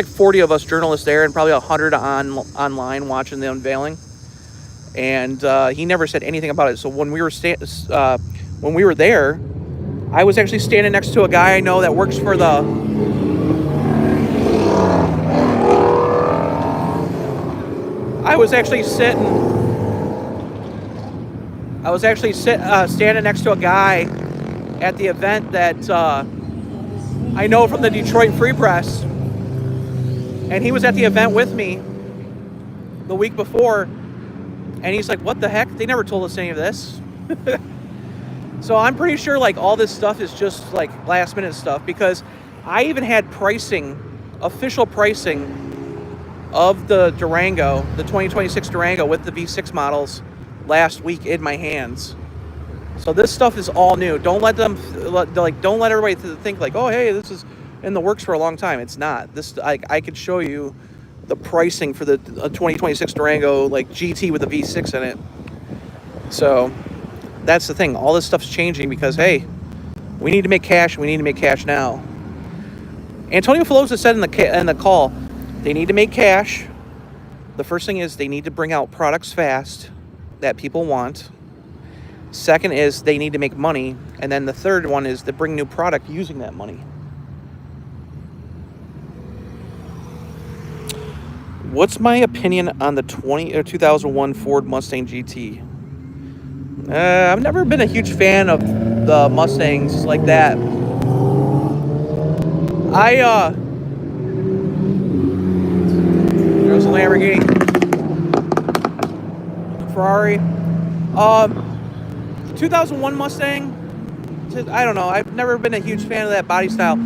40 of us journalists there and probably 100 online watching the unveiling. And he never said anything about it. So when we were there, I was actually standing next to a guy I know that works for the... I was actually standing next to a guy at the event that I know from the Detroit Free Press. And he was at the event with me the week before. And he's like, what the heck? They never told us any of this. So I'm pretty sure like all this stuff is just like last minute stuff, because I even had official pricing of the Durango, the 2026 Durango with the V6 models last week in my hands. So this stuff is all new. Don't let everybody think like, oh, hey, this is in the works for a long time. It's not. This I could show you the pricing for the 2026 Durango like GT with a V6 in it. So that's the thing. All this stuff's changing because, hey, we need to make cash. We need to make cash now. Antonio Filosa said in the call, they need to make cash. The first thing is they need to bring out products fast that people want. Second is they need to make money. And then the third one is to bring new product using that money. What's my opinion on the 2001 Ford Mustang GT? I've never been a huge fan of the Mustangs like that. There's a Lamborghini. Ferrari. 2001 Mustang, I don't know. I've never been a huge fan of that body style.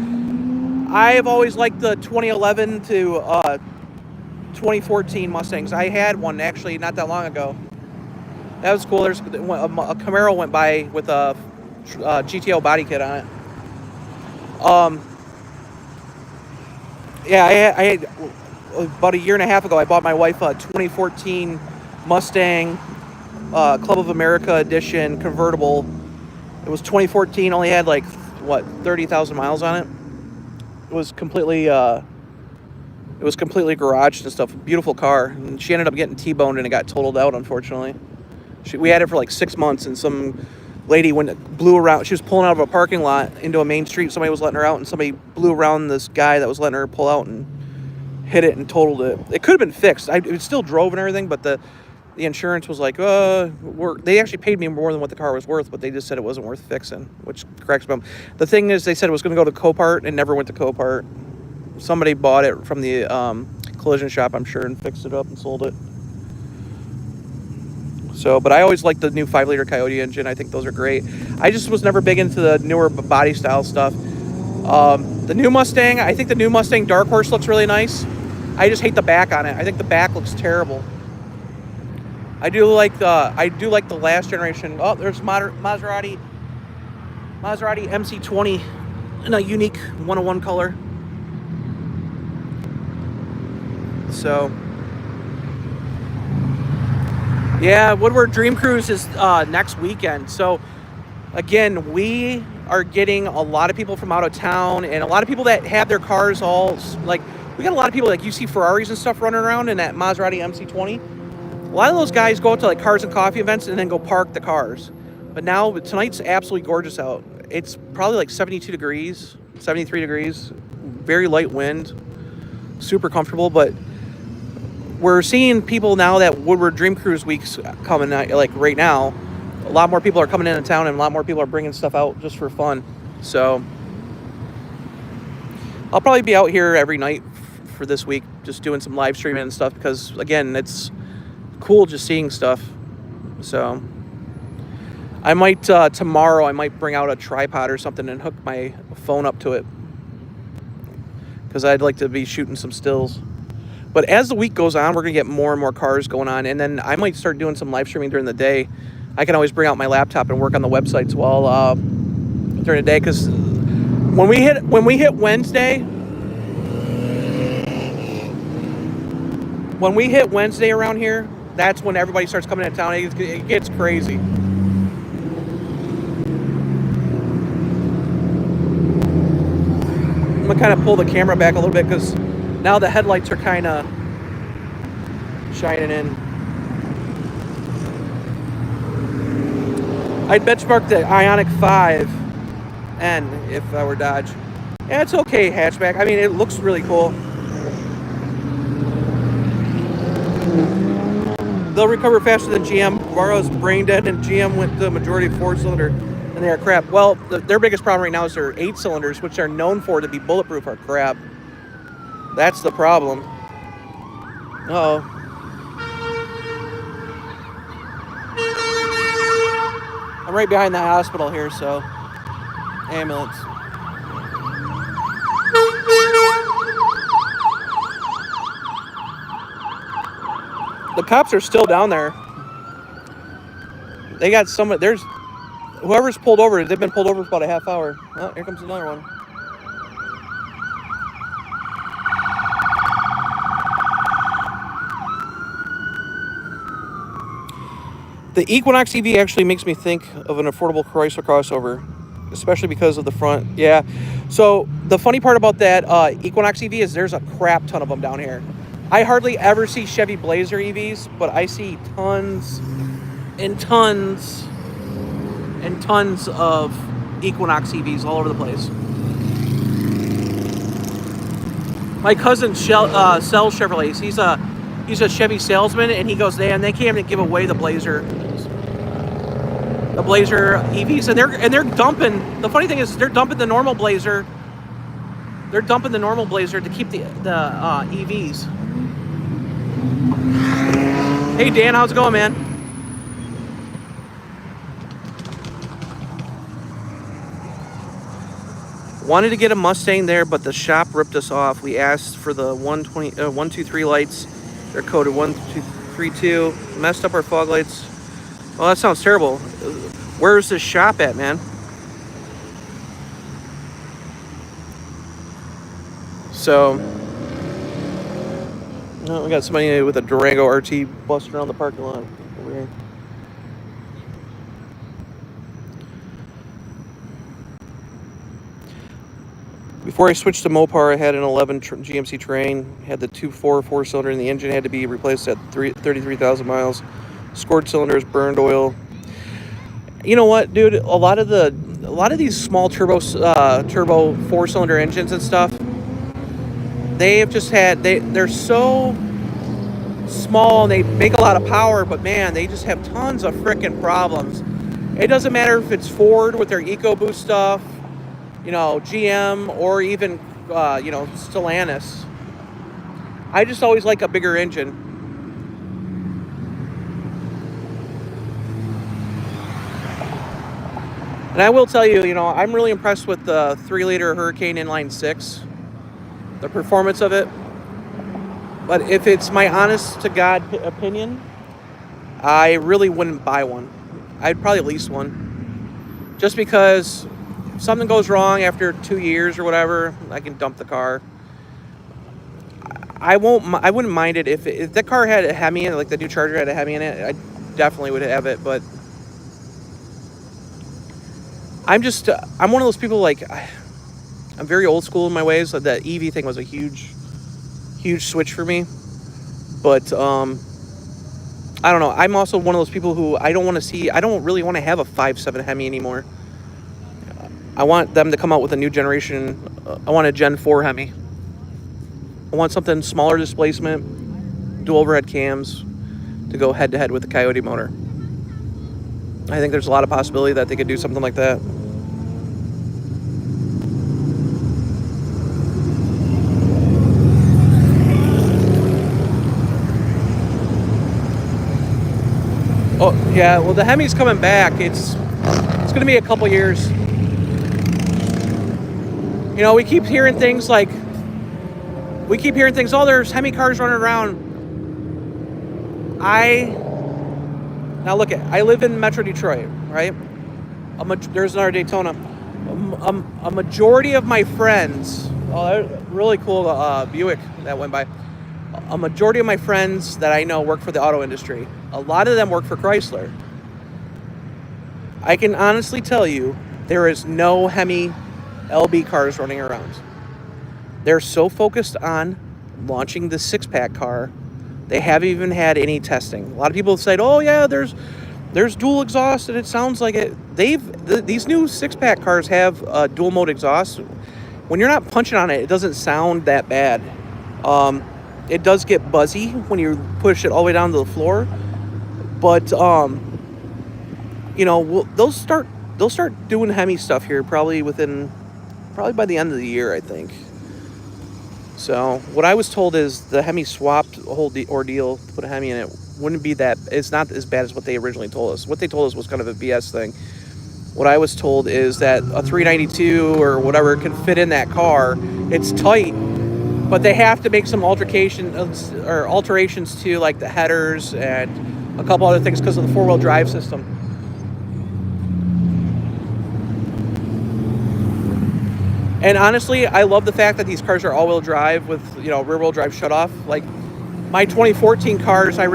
I have always liked the 2011 to 2014 Mustangs. I had one actually not that long ago. That was cool. There's a Camaro went by with a GTO body kit on it. Yeah, I had about a year and a half ago. I bought my wife a 2014 Mustang Club of America edition convertible. It was 2014. Only had 30,000 miles on it. It was completely garaged and stuff. Beautiful car. And she ended up getting T-boned and it got totaled out, unfortunately. We had it for like 6 months, and some lady blew around. She was pulling out of a parking lot into a main street. Somebody was letting her out, and somebody blew around this guy that was letting her pull out and hit it and totaled it. It could have been fixed. It still drove and everything, but the insurance was like, they actually paid me more than what the car was worth, but they just said it wasn't worth fixing, which cracks me up. The thing is, they said it was going to go to Copart and never went to Copart. Somebody bought it from the collision shop, I'm sure, and fixed it up and sold it. So, but I always liked the new 5-liter Coyote engine. I think those are great. I just was never big into the newer body style stuff. The new Mustang, I think the new Mustang Dark Horse looks really nice. I just hate the back on it. I think the back looks terrible. I do like the last generation. Oh, there's Maserati MC20 in a unique 101 color. So, yeah, Woodward Dream Cruise is next weekend. So, again, we are getting a lot of people from out of town, and a lot of people that have their cars all, like, we got a lot of people, like, you see Ferraris and stuff running around in that Maserati MC20. A lot of those guys go out to, like, cars and coffee events and then go park the cars. But now, tonight's absolutely gorgeous out. It's probably like 72 degrees, 73 degrees, very light wind, super comfortable. But we're seeing people now that Woodward Dream Cruise Week's coming, like right now, a lot more people are coming into town and a lot more people are bringing stuff out just for fun. So I'll probably be out here every night for this week, just doing some live streaming and stuff, because again, it's cool just seeing stuff. So I might tomorrow I might bring out a tripod or something and hook my phone up to it, because I'd like to be shooting some stills. But as the week goes on, we're gonna get more and more cars going on, and then I might start doing some live streaming during the day. I can always bring out my laptop and work on the websites while during the day, because when we hit Wednesday around here, that's when everybody starts coming into town. It gets crazy. I'm gonna kind of pull the camera back a little bit because now the headlights are kind of shining in. I'd benchmark the Ioniq 5N if I were Dodge. Yeah, it's okay hatchback. I mean, it looks really cool. They'll recover faster than GM. Varo's brain dead, and GM went the majority 4-cylinder, and they are crap. Well, their biggest problem right now is their 8 cylinders, which are known for to be bulletproof, are crap. That's the problem. Uh-oh. I'm right behind the hospital here, so ambulance. The cops are still down there. They got someone. There's whoever's pulled over. They've been pulled over for about a half hour. Oh, here comes another one. The Equinox EV actually makes me think of an affordable Chrysler crossover, especially because of the front. Yeah. So the funny part about that Equinox EV is there's a crap ton of them down here. I hardly ever see Chevy Blazer EVs, but I see tons and tons and tons of Equinox EVs all over the place. My cousin sells Chevrolets. He's a Chevy salesman, and he goes, they can't even give away the Blazer EVs, and they're dumping. The funny thing is, they're dumping the normal Blazer. They're dumping the normal Blazer to keep the EVs. Hey Dan, how's it going, man? Wanted to get a Mustang there, but the shop ripped us off. We asked for the 123 lights. They're coded 1232. Messed up our fog lights. Well, that sounds terrible. Where's this shop at, man? So, oh, we got somebody with a Durango RT busting around the parking lot over here. Before I switched to Mopar, I had an 11 GMC Terrain. Had the 2.4 4-cylinder, and the engine had to be replaced at 33,000 miles. Scored cylinders, burned oil. You know what, dude? A lot of these small turbo 4-cylinder engines and stuff, they have just had they're so small and they make a lot of power, but man, they just have tons of freaking problems. It doesn't matter if it's Ford with their EcoBoost stuff, you know, GM, or even Stellantis. I just always like a bigger engine. And I will tell you, I'm really impressed with the 3-liter Hurricane Inline 6, the performance of it. But if it's my honest to God opinion, I really wouldn't buy one. I'd probably lease one. Just because if something goes wrong after 2 years or whatever, I can dump the car. I wouldn't mind it if the car had a Hemi in it, like the new Charger had a Hemi in it. I definitely would have it, but I'm one of those people, like, I'm very old school in my ways. So that EV thing was a huge switch for me. But I don't know. I'm also one of those people who I don't really want to have a 5.7 Hemi anymore. I want them to come out with a new generation. I want a Gen 4 Hemi. I want something smaller displacement, dual overhead cams, to go head to head with the Coyote motor. I think there's a lot of possibility that they could do something like that. Oh yeah, well the Hemi's coming back. It's going to be a couple years. We keep hearing things like. Oh, there's Hemi cars running around. Now look I live in Metro Detroit, right? There's another Daytona. A majority of my friends, really cool Buick that went by. A majority of my friends that I know work for the auto industry. A lot of them work for Chrysler. I can honestly tell you, there is no Hemi LB cars running around. They're so focused on launching the 6-pack car, they haven't even had any testing. A lot of people have said, "Oh yeah, there's dual exhaust and it sounds like it." These new 6-pack cars have dual mode exhaust. When you're not punching on it, it doesn't sound that bad. It does get buzzy when you push it all the way down to the floor, but they'll start doing Hemi stuff here probably by the end of the year, I think. So what I was told is the Hemi swapped the whole ordeal to put a Hemi in it. It's not as bad as what they originally told us. What they told us was kind of a BS thing. What I was told is that a 392 or whatever can fit in that car. It's tight, but they have to make some alterations to like the headers and a couple other things because of the 4-wheel drive system. And honestly, I love the fact that these cars are all-wheel drive with, rear-wheel drive shutoff. Like my 2014 cars, I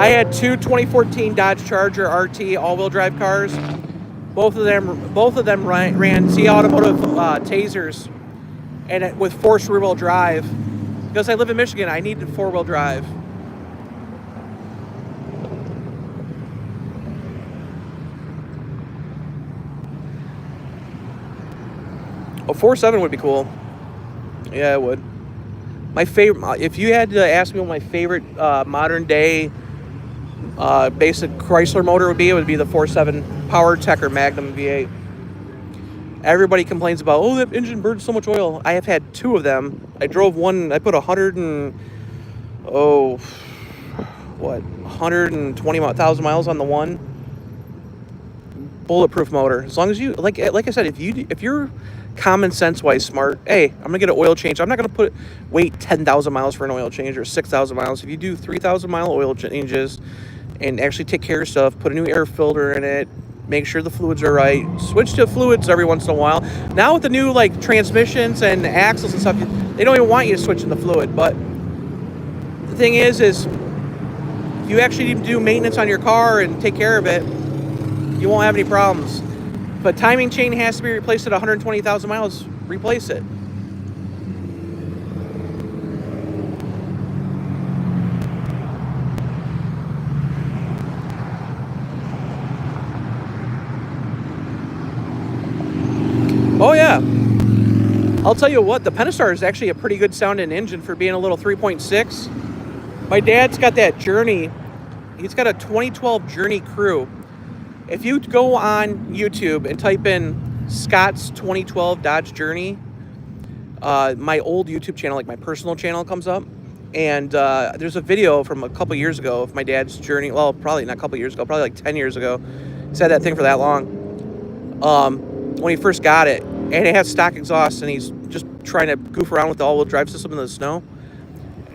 had two 2014 Dodge Charger RT all-wheel drive cars. Both of them ran C Automotive tasers, and with forced rear-wheel drive. Because I live in Michigan, I needed 4-wheel drive. A 4.7 would be cool. Yeah, it would. My favorite, if you had to ask me what my favorite modern day basic Chrysler motor would be, it would be the 4.7 PowerTech or Magnum V8. Everybody complains about, that engine burns so much oil. I have had 2 of them. I drove one, I put 120,000 miles on the one. Bulletproof motor. As long as you, like I said, if you're common sense wise smart, hey, I'm gonna get an oil change. I'm not gonna wait 10,000 miles for an oil change or 6,000 miles. If you do 3,000 mile oil changes and actually take care of stuff, put a new air filter in it, make sure the fluids are right, switch to fluids every once in a while. Now with the new transmissions and axles and stuff, they don't even want you to switch in the fluid. But the thing is if you actually need to do maintenance on your car and take care of it, you won't have any problems. But timing chain has to be replaced at 120,000 miles. Replace it. Oh yeah. I'll tell you what, the Pentastar is actually a pretty good sounding engine for being a little 3.6. My dad's got that Journey. He's got a 2012 Journey Crew. If you go on YouTube and type in Scott's 2012 Dodge Journey, my old YouTube channel, like my personal channel, comes up. And there's a video from a couple years ago of my dad's journey. Well, probably not a couple years ago, probably like 10 years ago. He's had that thing for that long. When he first got it. And it has stock exhaust, and he's just trying to goof around with the all-wheel drive system in the snow.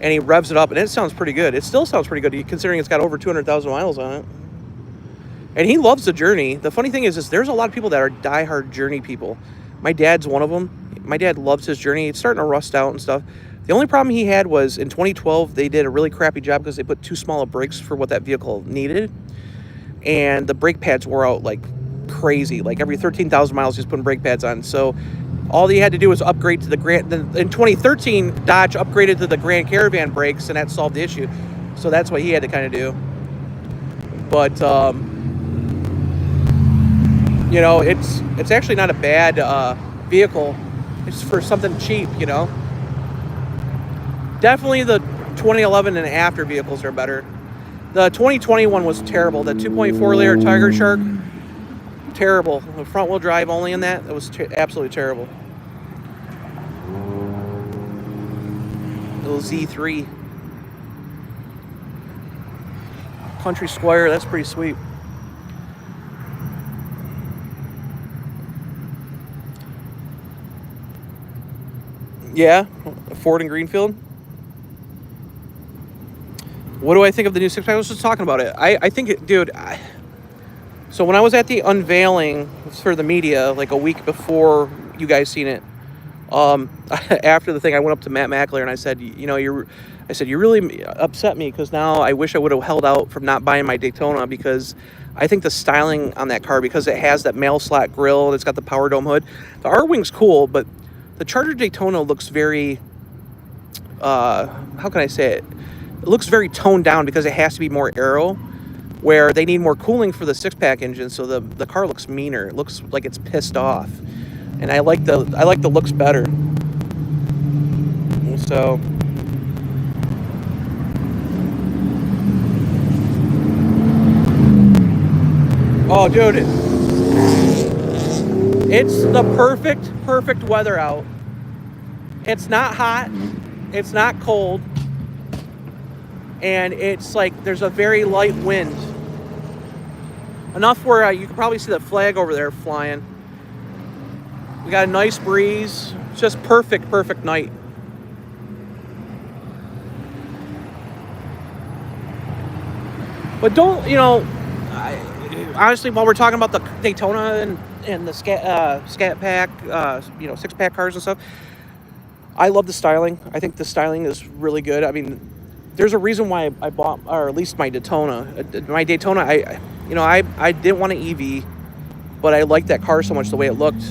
And he revs it up, and it sounds pretty good. It still sounds pretty good, considering it's got over 200,000 miles on it. And he loves the Journey. The funny thing is there's a lot of people that are diehard Journey people. My dad's one of them. My dad loves his Journey. It's starting to rust out and stuff. The only problem he had was in 2012, they did a really crappy job because they put too small of brakes for what that vehicle needed. And the brake pads wore out like crazy. Like every 13,000 miles, he's putting brake pads on. So all he had to do was upgrade to the Grand. In 2013, Dodge upgraded to the Grand Caravan brakes, and that solved the issue. So that's what he had to kind of do. But you know, it's actually not a bad vehicle. It's for something cheap, you know. Definitely the 2011 and after vehicles are better. The 2021 was terrible. The 2.4 liter Tiger Shark, terrible. The front wheel drive only in that, it was absolutely terrible. Little Z3. Country Squire, that's pretty sweet. Yeah, Ford in Greenfield. What do I think of the new six-pack? I was just talking about it. I think it, dude. So when I was at the unveiling for the media, like a week before you guys seen it, after the thing, I went up to Matt Mackler and I said, you know, you really upset me because now I wish I would have held out from not buying my Daytona, because I think the styling on that car, because it has that mail slot grille and it's got the power dome hood, the R-Wing's cool, but the Charger Daytona looks very, how can I say it? It looks very toned down because it has to be more aero, where they need more cooling for the six-pack engine, so the car looks meaner. It looks like it's pissed off, and I like the looks better. So oh, dude, it's the perfect weather out. It's not hot, it's not cold, and it's like there's a very light wind. Enough where you can probably see the flag over there flying. We got a nice breeze. It's just perfect night. But don't, you know, honestly, while we're talking about the Daytona and the Scat Pack, you know, six-pack cars and stuff, I love the styling. I think the styling is really good. I mean, there's a reason why I bought, or at least my Daytona. My Daytona, I didn't want an EV, but I liked that car so much, the way it looked.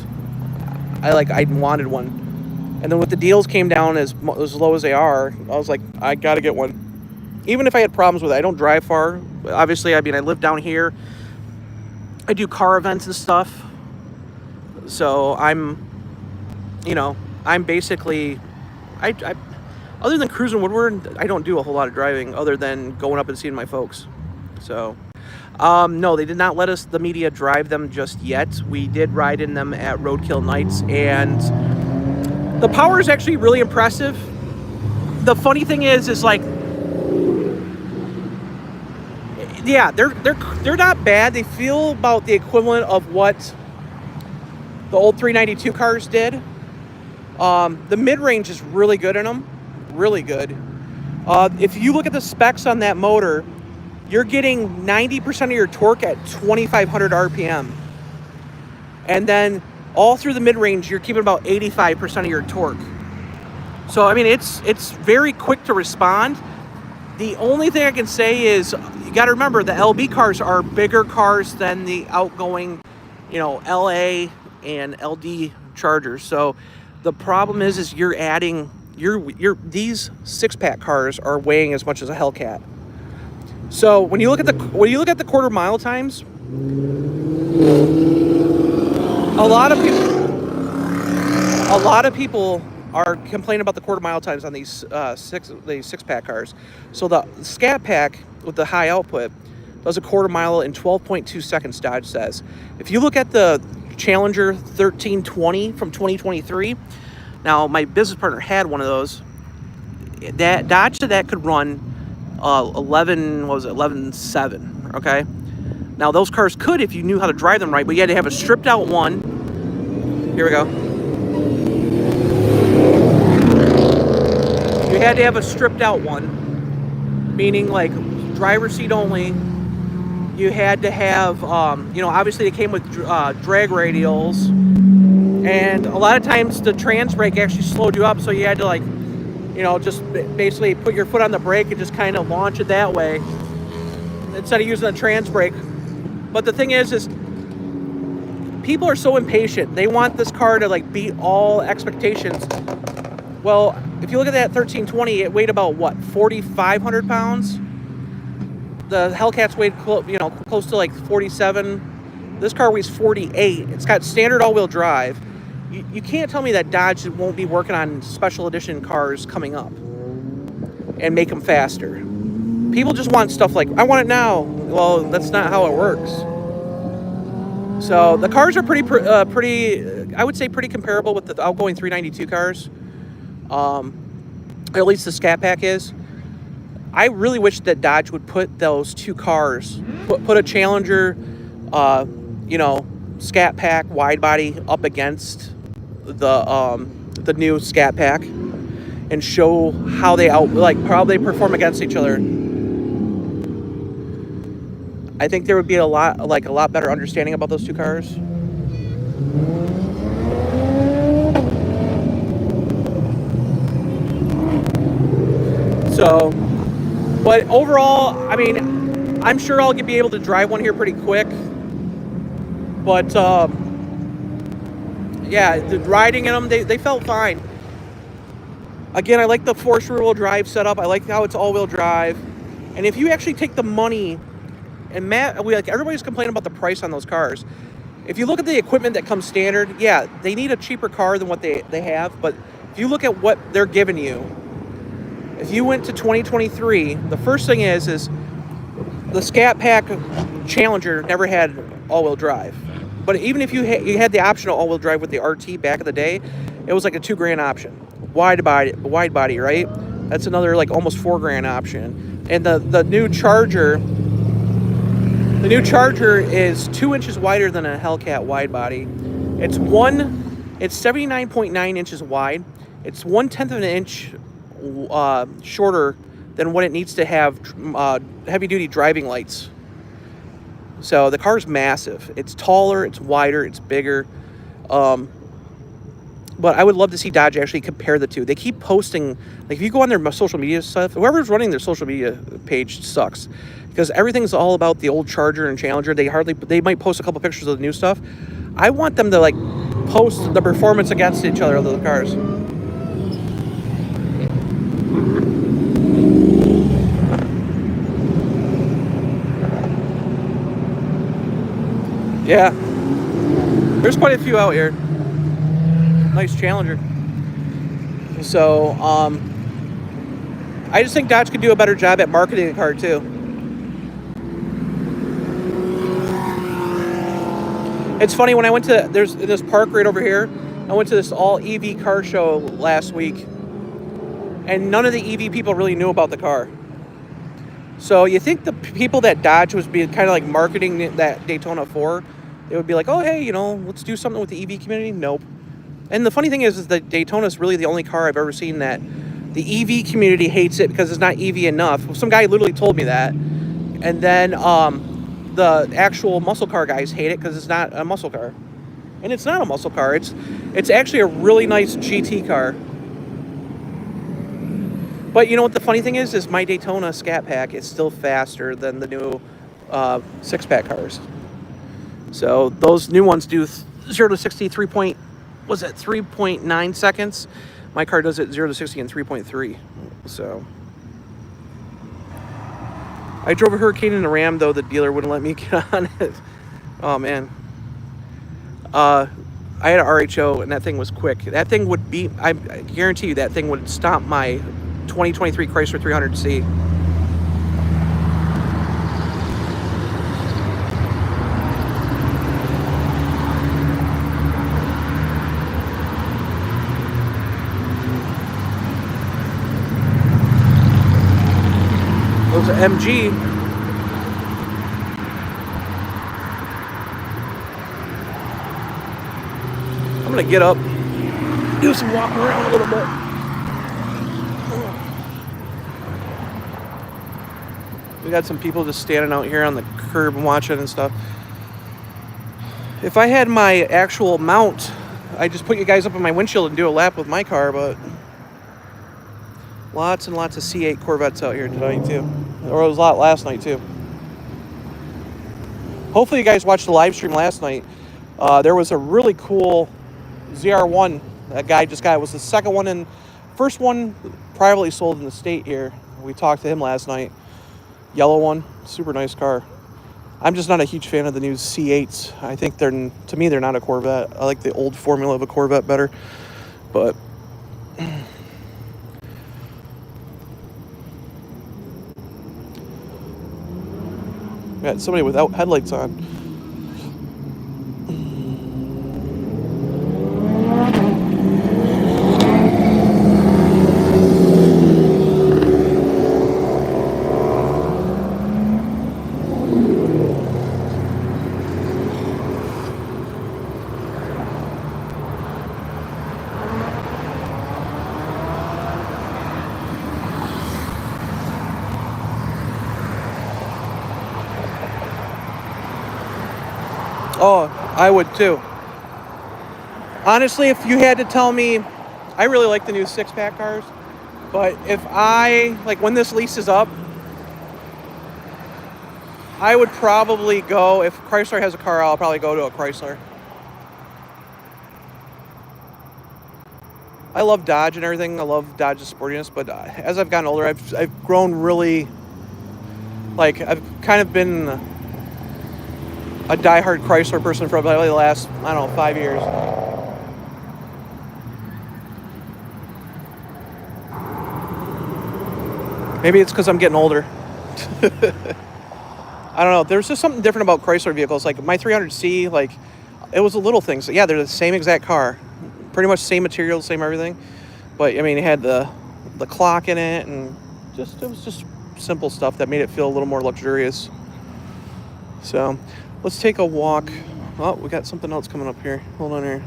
I wanted one. And then with the deals came down as low as they are, I was like, I gotta get one. Even if I had problems with it, I don't drive far. Obviously, I mean, I live down here. I do car events and stuff. So I'm basically, other than cruising Woodward, I don't do a whole lot of driving other than going up and seeing my folks. So, no, they did not let us, the media, drive them just yet. We did ride in them at Roadkill Nights, and the power is actually really impressive. The funny thing is like, yeah, they're not bad. They feel about the equivalent of what the old 392 cars did. The mid-range is really good in them. Really good. If you look at the specs on that motor, you're getting 90% of your torque at 2,500 RPM. And then all through the mid-range, you're keeping about 85% of your torque. So, I mean, it's very quick to respond. The only thing I can say is, you got to remember, the LB cars are bigger cars than the outgoing, you know, LA and LD Chargers. So the problem is you're adding, these six-pack cars are weighing as much as a Hellcat. So when you look at the quarter mile times, a lot of people are complaining about the quarter mile times on these six-pack cars. So the Scat Pack with the high output does a quarter mile in 12.2 seconds, Dodge says. If you look at the Challenger 1320 from 2023, Now, my business partner had one of those. That Dodge said that could run 11.7, okay? Now, those cars could if you knew how to drive them right, but you had to have a stripped out one. Here we go. You had to have a stripped out one, meaning like driver's seat only. You had to have, you know, obviously they came with drag radials, and a lot of times the trans brake actually slowed you up, so you had to, like, you know, just basically put your foot on the brake and just kind of launch it that way instead of using a trans brake. But the thing is people are so impatient. They want this car to, like, beat all expectations. Well, if you look at that 1320, it weighed about, what, 4,500 pounds? The Hellcats weighed, you know, close to like 47. This car weighs 48. It's got standard all-wheel drive. You can't tell me that Dodge won't be working on special edition cars coming up and make them faster. People just want stuff like, I want it now. Well, that's not how it works. So the cars are pretty, I would say pretty comparable with the outgoing 392 cars. At least the Scat Pack is. I really wish that Dodge would put those two cars, put a Challenger, you know, Scat Pack wide body up against the new Scat Pack, and show how they how they perform against each other. I think there would be a lot better understanding about those two cars. So, but overall, I mean, I'm sure I'll be able to drive one here pretty quick. But yeah, the riding in them, they felt fine. Again, I like the forced rear-wheel drive setup. I like how it's all-wheel drive. And if you actually take the money, and everybody's complaining about the price on those cars. If you look at the equipment that comes standard, yeah, they need a cheaper car than what they have. But if you look at what they're giving you, if you went to 2023, the first thing is the Scat Pack Challenger never had all-wheel drive. But even if you had the option of all-wheel drive with the RT back in the day, it was like a $2,000 option. Wide body, right? That's another like almost $4,000 option. And the new Charger is 2 inches wider than a Hellcat wide body. It's 79.9 inches wide. It's 1/10 of an inch shorter than what it needs to have heavy-duty driving lights. So the car's massive. It's taller, it's wider, it's bigger. But I would love to see Dodge actually compare the two. They keep posting, like if you go on their social media stuff, whoever's running their social media page sucks. Because everything's all about the old Charger and Challenger. They might post a couple pictures of the new stuff. I want them to like post the performance against each other of the cars. Yeah, there's quite a few out here. Nice Challenger. So, I just think Dodge could do a better job at marketing the car too. It's funny, when I went to, there's this park right over here, I went to this all EV car show last week, and none of the EV people really knew about the car. So you think the people that Dodge was being kind of like marketing that Daytona for, they would be like, oh, hey, you know, let's do something with the EV community? Nope. And the funny thing is that Daytona is really the only car I've ever seen that the EV community hates it because it's not EV enough. Some guy literally told me that. And then the actual muscle car guys hate it because it's not a muscle car. And it's not a muscle car. It's actually a really nice GT car. But you know what the funny thing is my Daytona Scat Pack is still faster than the new six-pack cars. So those new ones do 0 to 60 3.9 seconds. My car does it 0 to 60 in 3.3. So I drove a Hurricane and a Ram, though the dealer wouldn't let me get on it. Oh man. I had an RHO and that thing was quick. That thing would beat, I guarantee you that thing would stomp my 2023 Chrysler 300C. MG. I'm gonna get up, do some walking around a little bit. We got some people just standing out here on the curb and watching and stuff. If I had my actual mount, I'd just put you guys up on my windshield and do a lap with my car, but lots and lots of C8 Corvettes out here tonight too. Or it was a lot last night too. Hopefully you guys watched the live stream last night. There was a really cool ZR1 that guy just got. It was the second one and first one privately sold in the state here. We talked to him last night. Yellow one, super nice car. I'm just not a huge fan of the new C8s. I think to me, they're not a Corvette. I like the old formula of a Corvette better. But got somebody without headlights on. Oh, I would too. Honestly, if you had to tell me, I really like the new six-pack cars, but if when this lease is up, I would probably go, if Chrysler has a car, I'll probably go to a Chrysler. I love Dodge and everything. I love Dodge's sportiness, but as I've gotten older, I've grown really, I've kind of been a diehard Chrysler person for probably the last, 5 years. Maybe it's because I'm getting older. I don't know. There's just something different about Chrysler vehicles. Like my 300C, it was a little thing. So yeah, they're the same exact car. Pretty much same material, same everything. But it had the clock in it, and it was just simple stuff that made it feel a little more luxurious. So let's take a walk. Oh, we got something else coming up here. Hold on here.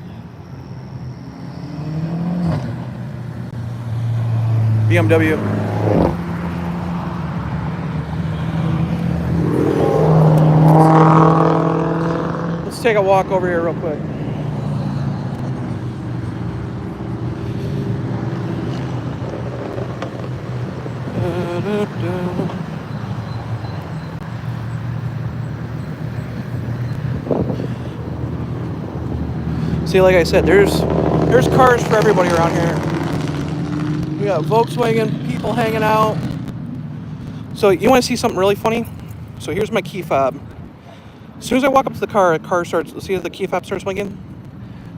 BMW. Let's take a walk over here real quick. See, like I said, there's cars for everybody around here. We got Volkswagen people hanging out. So you want to see something really funny? So here's my key fob. As soon as I walk up to the car starts, see the key fob starts blinking?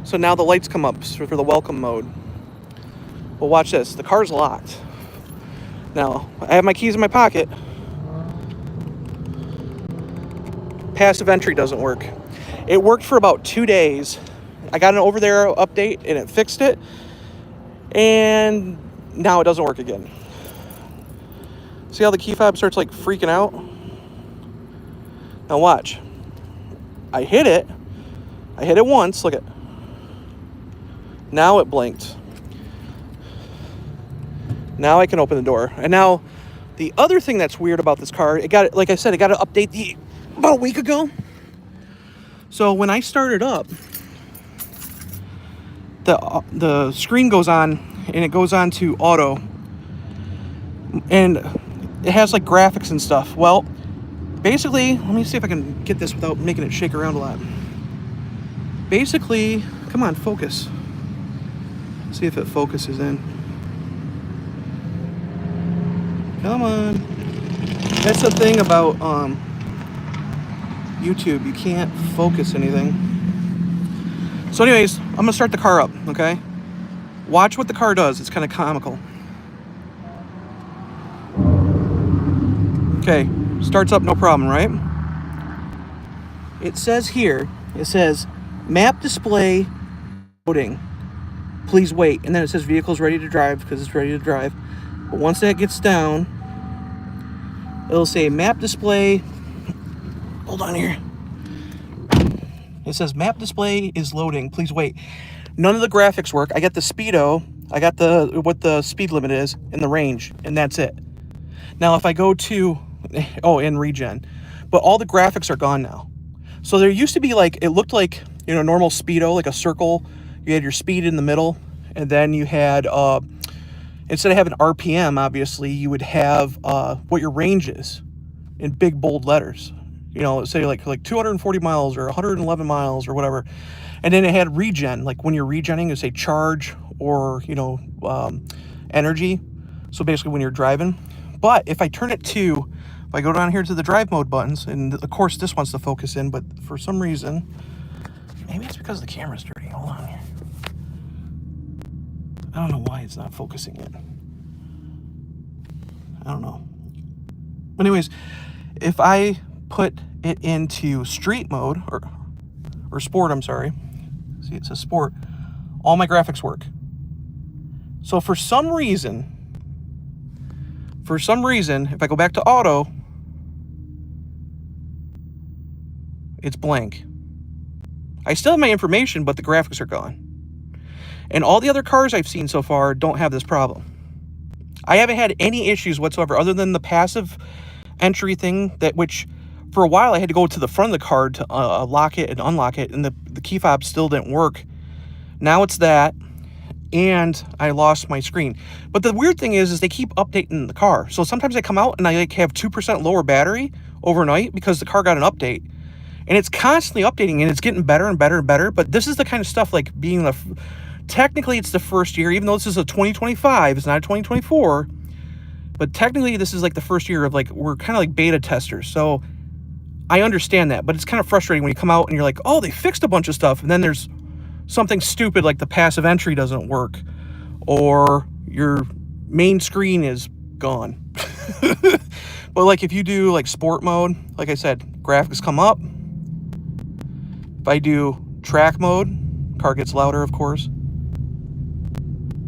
So now the lights come up for the welcome mode. Well, watch this. The car's locked. Now, I have my keys in my pocket. Passive entry doesn't work. It worked for about 2 days. I got an over-the-air update, and it fixed it. And now it doesn't work again. See how the key fob starts freaking out? Now watch. I hit it. I hit it once. Look at. Now it blinked. Now I can open the door. And now the other thing that's weird about this car, like I said, it got an update about a week ago. So when I start it up, the screen goes on, and it goes on to auto, and it has graphics and stuff. Well, basically, let me see if I can get this without making it shake around a lot. Basically, come on, focus. See if it focuses in. Come on. That's the thing about YouTube. You can't focus anything. So anyways, I'm going to start the car up, okay? Watch what the car does. It's kind of comical. Okay, starts up no problem, right? It says here, map display loading. Please wait. And then it says vehicle's ready to drive because it's ready to drive. But once that gets down, It'll say map display. Hold on here. It says map display is loading. Please wait. None of the graphics work. I got the speedo. I got what the speed limit is and the range, and that's it. Now, if I go to, and regen, but all the graphics are gone now. So there used to be like, it looked like, normal speedo, like a circle. You had your speed in the middle, and then you had, instead of having RPM, obviously, you would have what your range is in big, bold letters. Let's say like 240 miles or 111 miles or whatever. And then it had regen, like when you're regenning, it's say charge or, energy. So basically when you're driving. But if I turn it to, if I go down here to the drive mode buttons, and of course this wants to focus in, but for some reason, maybe it's because the camera's dirty. Hold on here. I don't know why it's not focusing in. I don't know. Anyways, if I put it into street mode, or sport, I'm sorry. See, it says sport. All my graphics work. So for some reason, if I go back to auto, it's blank. I still have my information, but the graphics are gone. And all the other cars I've seen so far don't have this problem. I haven't had any issues whatsoever other than the passive entry thing, which for a while I had to go to the front of the car to lock it and unlock it, and the key fob still didn't work. Now it's that, and I lost my screen. But the weird thing is they keep updating the car. So sometimes I come out and I have 2% lower battery overnight because the car got an update. And it's constantly updating, and it's getting better and better and better. But this is the kind of stuff like being technically it's the first year, even though this is a 2025, it's not a 2024. But technically this is like the first year of we're kind of like beta testers. So I understand that, but it's kind of frustrating when you come out and you're like, oh, they fixed a bunch of stuff, and then there's something stupid like the passive entry doesn't work, or your main screen is gone. But like if you do like sport mode, like I said, graphics come up. If I do track mode, car gets louder, of course.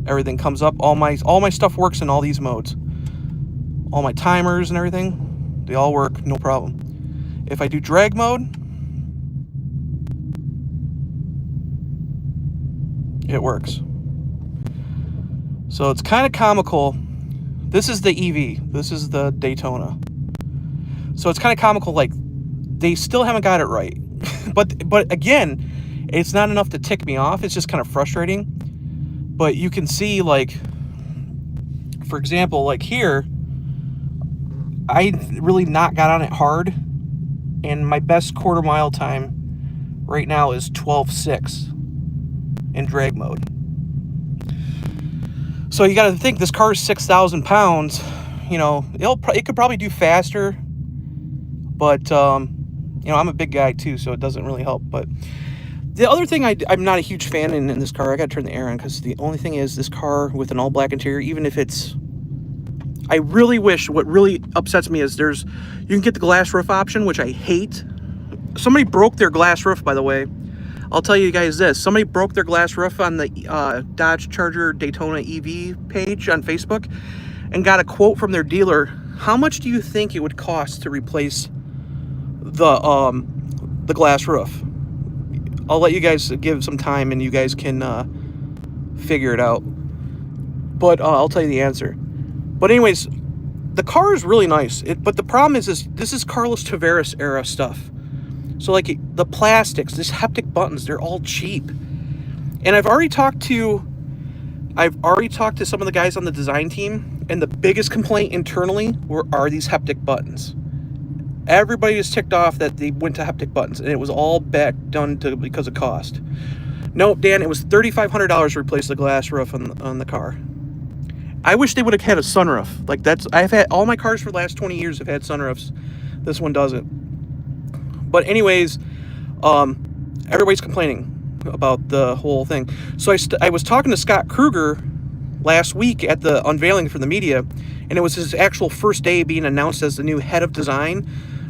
Everything comes up. All my stuff works in all these modes. All my timers and everything, they all work, no problem. If I do drag mode, it works. So it's kind of comical. This is the EV. This is the Daytona. So it's kind of comical, like they still haven't got it right. but again, it's not enough to tick me off. It's just kind of frustrating. But you can see, like, for example, like here, I really not got on it hard. And my best quarter mile time right now is 12.6 in drag mode. So you got to think, this car is 6,000 pounds. You know, it could probably do faster. But, you know, I'm a big guy too, so it doesn't really help. But the other thing I'm not a huge fan in this car, I got to turn the air on, because the only thing is this car with an all black interior, even if it's, I really wish, what really upsets me is you can get the glass roof option, which I hate. Somebody broke their glass roof, by the way. I'll tell you guys this. Somebody broke their glass roof on the Dodge Charger Daytona EV page on Facebook and got a quote from their dealer. How much do you think it would cost to replace the glass roof? I'll let you guys give some time and you guys can figure it out. But I'll tell you the answer. But anyways, the car is really nice. But the problem is this is Carlos Tavares era stuff. So like the plastics, these haptic buttons, they're all cheap. And I've already talked to some of the guys on the design team, and the biggest complaint internally are these haptic buttons. Everybody is ticked off that they went to haptic buttons, and it was all done because of cost. No, Dan, it was $3,500 to replace the glass roof on the car. I wish they would have had a sunroof. Like I've had all my cars for the last 20 years have had sunroofs. This one doesn't. But anyways, everybody's complaining about the whole thing. So I was talking to Scott Kruger last week at the unveiling for the media, and it was his actual first day being announced as the new head of design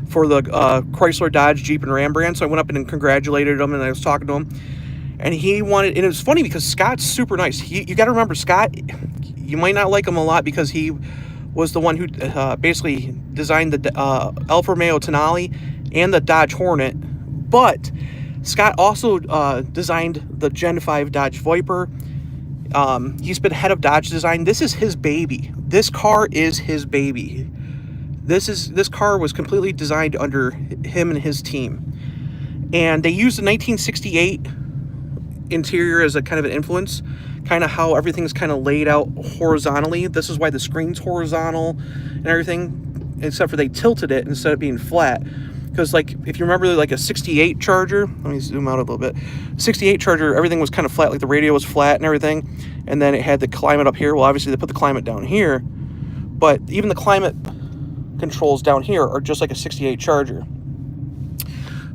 for the Chrysler, Dodge, Jeep, and Ram brand. So I went up and congratulated him, and I was talking to him. And and it was funny because Scott's super nice. You got to remember, Scott, you might not like him a lot because he was the one who basically designed the Alfa Romeo Tonale and the Dodge Hornet. But Scott also designed the Gen 5 Dodge Viper. He's been head of Dodge design. This is his baby. This car is his baby. This car was completely designed under him and his team. And they used the 1968 interior as a kind of an influence, kind of how everything's kind of laid out horizontally. This is why the screen's horizontal and everything, except for they tilted it instead of being flat. Because, like, if you remember, like a 68 Charger, let me zoom out a little bit. 68 Charger, everything was kind of flat, like the radio was flat and everything. And then it had the climate up here. Well, obviously they put the climate down here, but even the climate controls down here are just like a 68 Charger.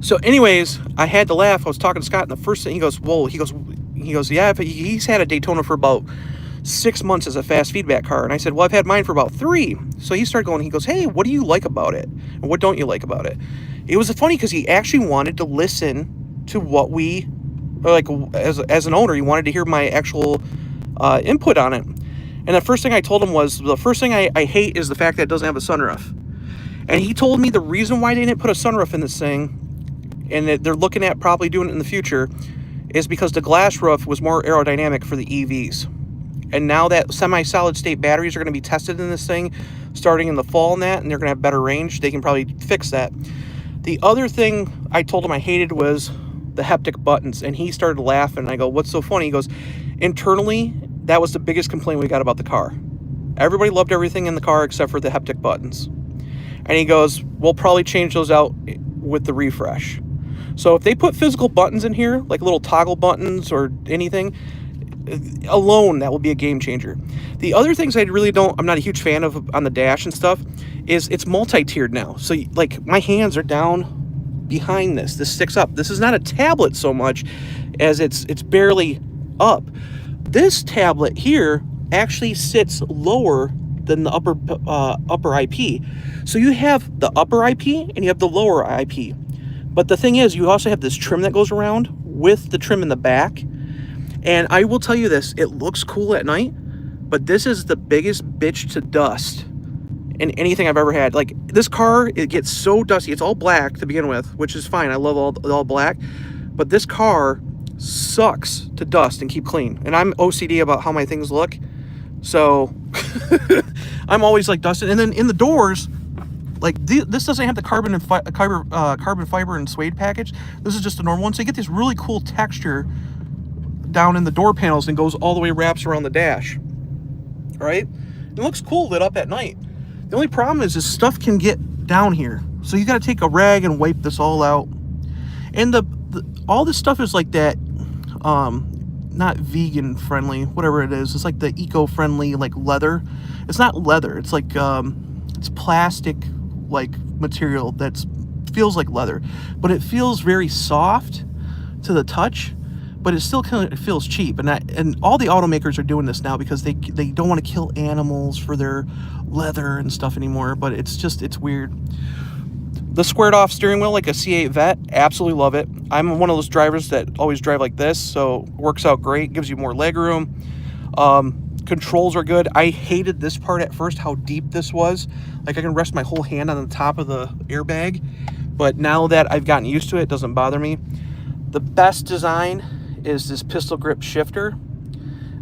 So anyways, I had to laugh. I was talking to Scott, and the first thing he goes, whoa, he goes, yeah, but he's had a Daytona for about 6 months as a fast feedback car. And I said, well, I've had mine for about 3. So he started going, he goes, hey, what do you like about it? And what don't you like about it? It was funny because he actually wanted to listen to what we, like, as an owner, he wanted to hear my actual input on it. And the first thing I told him was, the first thing I hate is the fact that it doesn't have a sunroof. And he told me the reason why they didn't put a sunroof in this thing, and that they're looking at probably doing it in the future, is because the glass roof was more aerodynamic for the EVs. And now that semi-solid state batteries are going to be tested in this thing starting in the fall and that, and they're going to have better range, they can probably fix that. The other thing I told him I hated was the haptic buttons, and he started laughing. And I go, what's so funny? He goes, internally, that was the biggest complaint we got about the car. Everybody loved everything in the car except for the haptic buttons. And he goes, we'll probably change those out with the refresh. So if they put physical buttons in here, like little toggle buttons or anything, alone, that will be a game changer. The other things I'm not a huge fan of on the dash and stuff, is it's multi-tiered now. So, like, my hands are down behind this. This sticks up. This is not a tablet so much as it's barely up. This tablet here actually sits lower than the upper IP. So you have the upper IP and you have the lower IP. But the thing is, you also have this trim that goes around with the trim in the back. And I will tell you this, it looks cool at night, but this is the biggest bitch to dust in anything I've ever had. Like, this car, it gets so dusty. It's all black to begin with, which is fine. I love all black. But this car sucks to dust and keep clean. And I'm OCD about how my things look. So I'm always like dusting. And then in the doors, like, this doesn't have the carbon fiber and suede package. This is just a normal one. So you get this really cool texture down in the door panels and goes all the way, wraps around the dash. All right? It looks cool lit up at night. The only problem is this stuff can get down here. So you got to take a rag and wipe this all out. And all this stuff is like that, not vegan friendly, whatever it is. It's like the eco-friendly, like, leather. It's not leather. It's like, it's plastic, like, material that feels like leather, but it feels very soft to the touch, but it still kind of feels cheap. And all the automakers are doing this now because they don't want to kill animals for their leather and stuff anymore, but it's weird. The squared off steering wheel, like a C8 Vet, absolutely love it. I'm one of those drivers that always drive like this, so it works out great, gives you more leg room. Controls are good. I hated this part at first, how deep this was. Like, I can rest my whole hand on the top of the airbag, but now that I've gotten used to it, it doesn't bother me. The best design is this pistol grip shifter.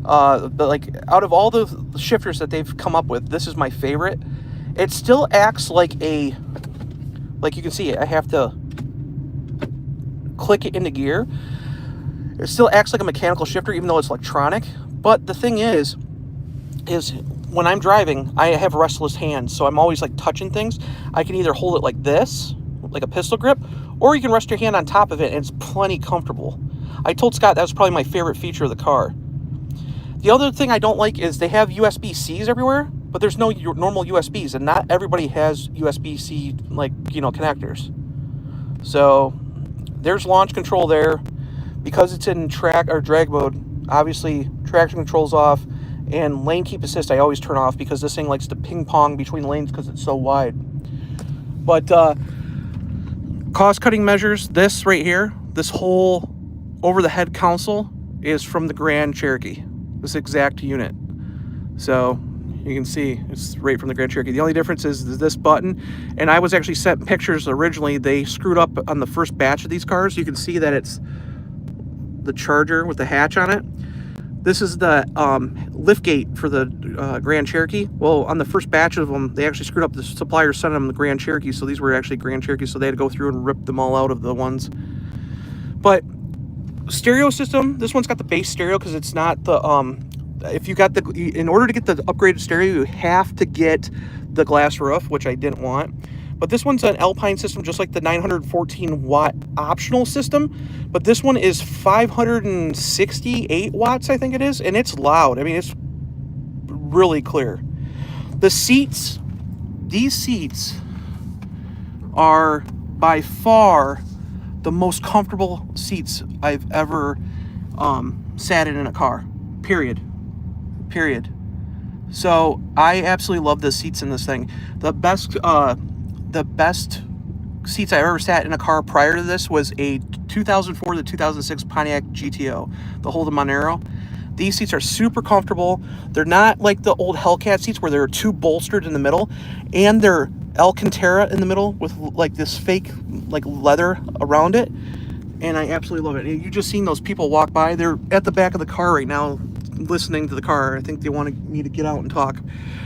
But, like, out of all the shifters that they've come up with, this is my favorite. It still acts like you can see, I have to click it into gear. It still acts like a mechanical shifter, even though it's electronic. But the thing is when I'm driving, I have restless hands, so I'm always, like, touching things. I can either hold it like this, like a pistol grip, or you can rest your hand on top of it, and it's plenty comfortable. I told Scott that was probably my favorite feature of the car. The other thing I don't like is they have USB-Cs everywhere, but there's no normal USBs, and not everybody has USB-C, like, connectors. So there's launch control there. Because it's in track or drag mode, obviously traction control's off, and lane keep assist I always turn off because this thing likes to ping pong between lanes because it's so wide. But cost cutting measures, this right here, this whole over the head console is from the Grand Cherokee, this exact unit. So You can see it's right from the Grand Cherokee. The only difference is this button, and I was actually sent pictures originally. They screwed up on the first batch of these cars. You can see that it's the Charger with the hatch on it. This is the lift gate for the Grand Cherokee. Well, on the first batch of them, they actually screwed up. The supplier sent them the Grand Cherokee, so these were actually Grand Cherokee, so they had to go through and rip them all out of the ones. But stereo system, this one's got the base stereo because it's not the if you got the, in order to get the upgraded stereo, you have to get the glass roof, which I didn't want. But this one's an Alpine system, just like the 914 watt optional system. But this one is 568 watts, I think it is, and it's loud. I mean, it's really clear. The seats, these seats are by far the most comfortable seats I've ever sat in a car, period. So I absolutely love the seats in this thing. The best seats I ever sat in a car prior to this was a 2004 to 2006 Pontiac GTO, the Holden Monero. These seats are super comfortable. They're not like the old Hellcat seats where they're too bolstered in the middle, and they're Alcantara in the middle with like this fake like leather around it, and I absolutely love it. You just seen those people walk by. They're at the back of the car right now listening to the car. I think they want me to get out and talk.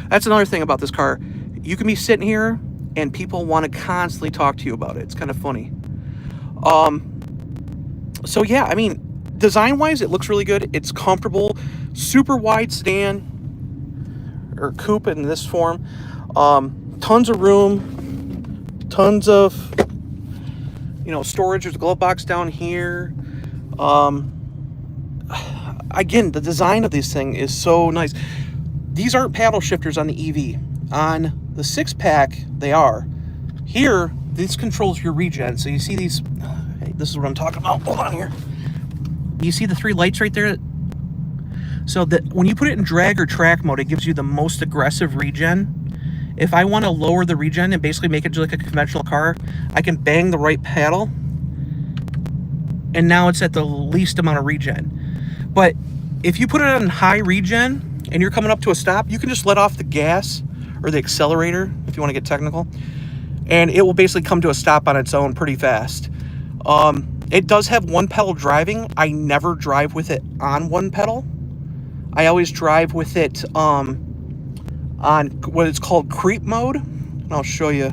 That's another thing about this car. You can be sitting here and people want to constantly talk to you about it. It's kind of funny. So yeah, I mean, design-wise, it looks really good. It's comfortable, super wide sedan, or coupe in this form. Tons of room, tons of, you know, storage. There's a glove box down here. Again, the design of this thing is so nice. These aren't paddle shifters on the EV. On the 6-pack, they are. Here, this controls your regen. So you see these, hey, this is what I'm talking about. Hold on here. You see the 3 lights right there? So that when you put it in drag or track mode, it gives you the most aggressive regen. If I want to lower the regen and basically make it just like a conventional car, I can bang the right pedal, and now it's at the least amount of regen. But if you put it on high regen and you're coming up to a stop, you can just let off the gas or the accelerator, if you want to get technical, and it will basically come to a stop on its own pretty fast. It does have one pedal driving. I never drive with it on one pedal. I always drive with it on what it's called creep mode, and I'll show you.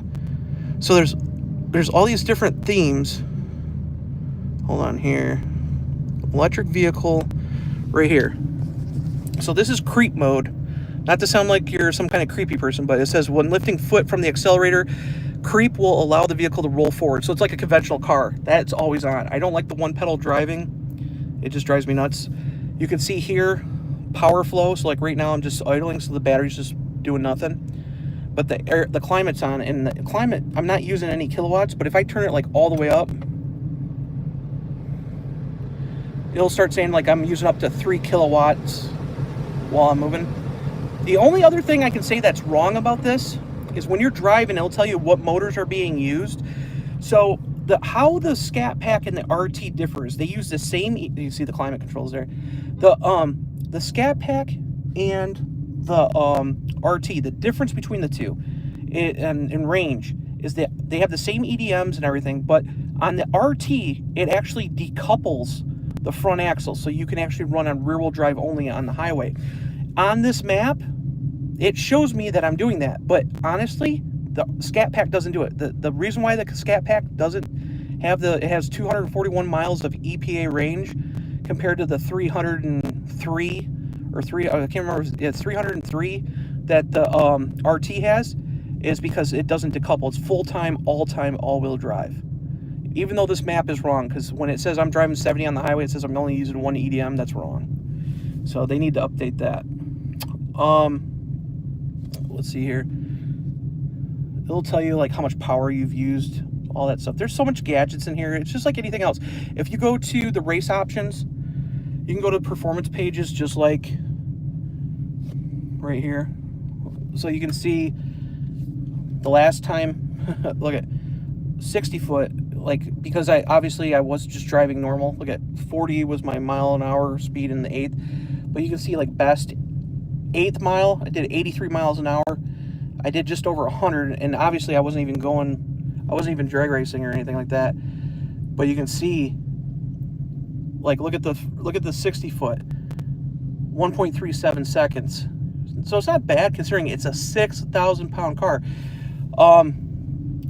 So there's all these different themes. Hold on here. Electric vehicle right here. So this is creep mode. Not to sound like you're some kind of creepy person, but it says when lifting foot from the accelerator, creep will allow the vehicle to roll forward. So it's like a conventional car. That's always on. I don't like the one pedal driving. It just drives me nuts. You can see here power flow. So like right now I'm just idling, so the battery's just doing nothing. But the climate's on, and the climate, I'm not using any kilowatts, but if I turn it like all the way up, it'll start saying like I'm using up to 3 kilowatts while I'm moving. The only other thing I can say that's wrong about this is when you're driving, it'll tell you what motors are being used. So how the Scat Pack and the RT differs, they use the same, you see the climate controls there. The Scat Pack and the RT, the difference between the two in range is that they have the same EDMs and everything, but on the RT, it actually decouples the front axle, so you can actually run on rear-wheel drive only on the highway. On this map, it shows me that I'm doing that, but honestly, the Scat Pack doesn't do it. The reason why the Scat Pack doesn't have it has 241 miles of EPA range compared to the 303 or I can't remember, it's 303 that the RT has, is because it doesn't decouple. It's full-time, all-time, all-wheel drive. Even though this map is wrong, because when it says I'm driving 70 on the highway, it says I'm only using 1 EDM. That's wrong. So they need to update that. Let's see here. It'll tell you like how much power you've used, all that stuff. There's so much gadgets in here. It's just like anything else. If you go to the race options, you can go to performance pages just like right here. So you can see the last time, look at 60 foot, like, because I was just driving normal. Look at 40 was my mile an hour speed in the 8th, but you can see like best 8th mile, I did 83 miles an hour. I did just over 100, and obviously I wasn't even drag racing or anything like that. But you can see, like, look at the 60 foot, 1.37 seconds. So it's not bad considering it's a 6,000 pound car.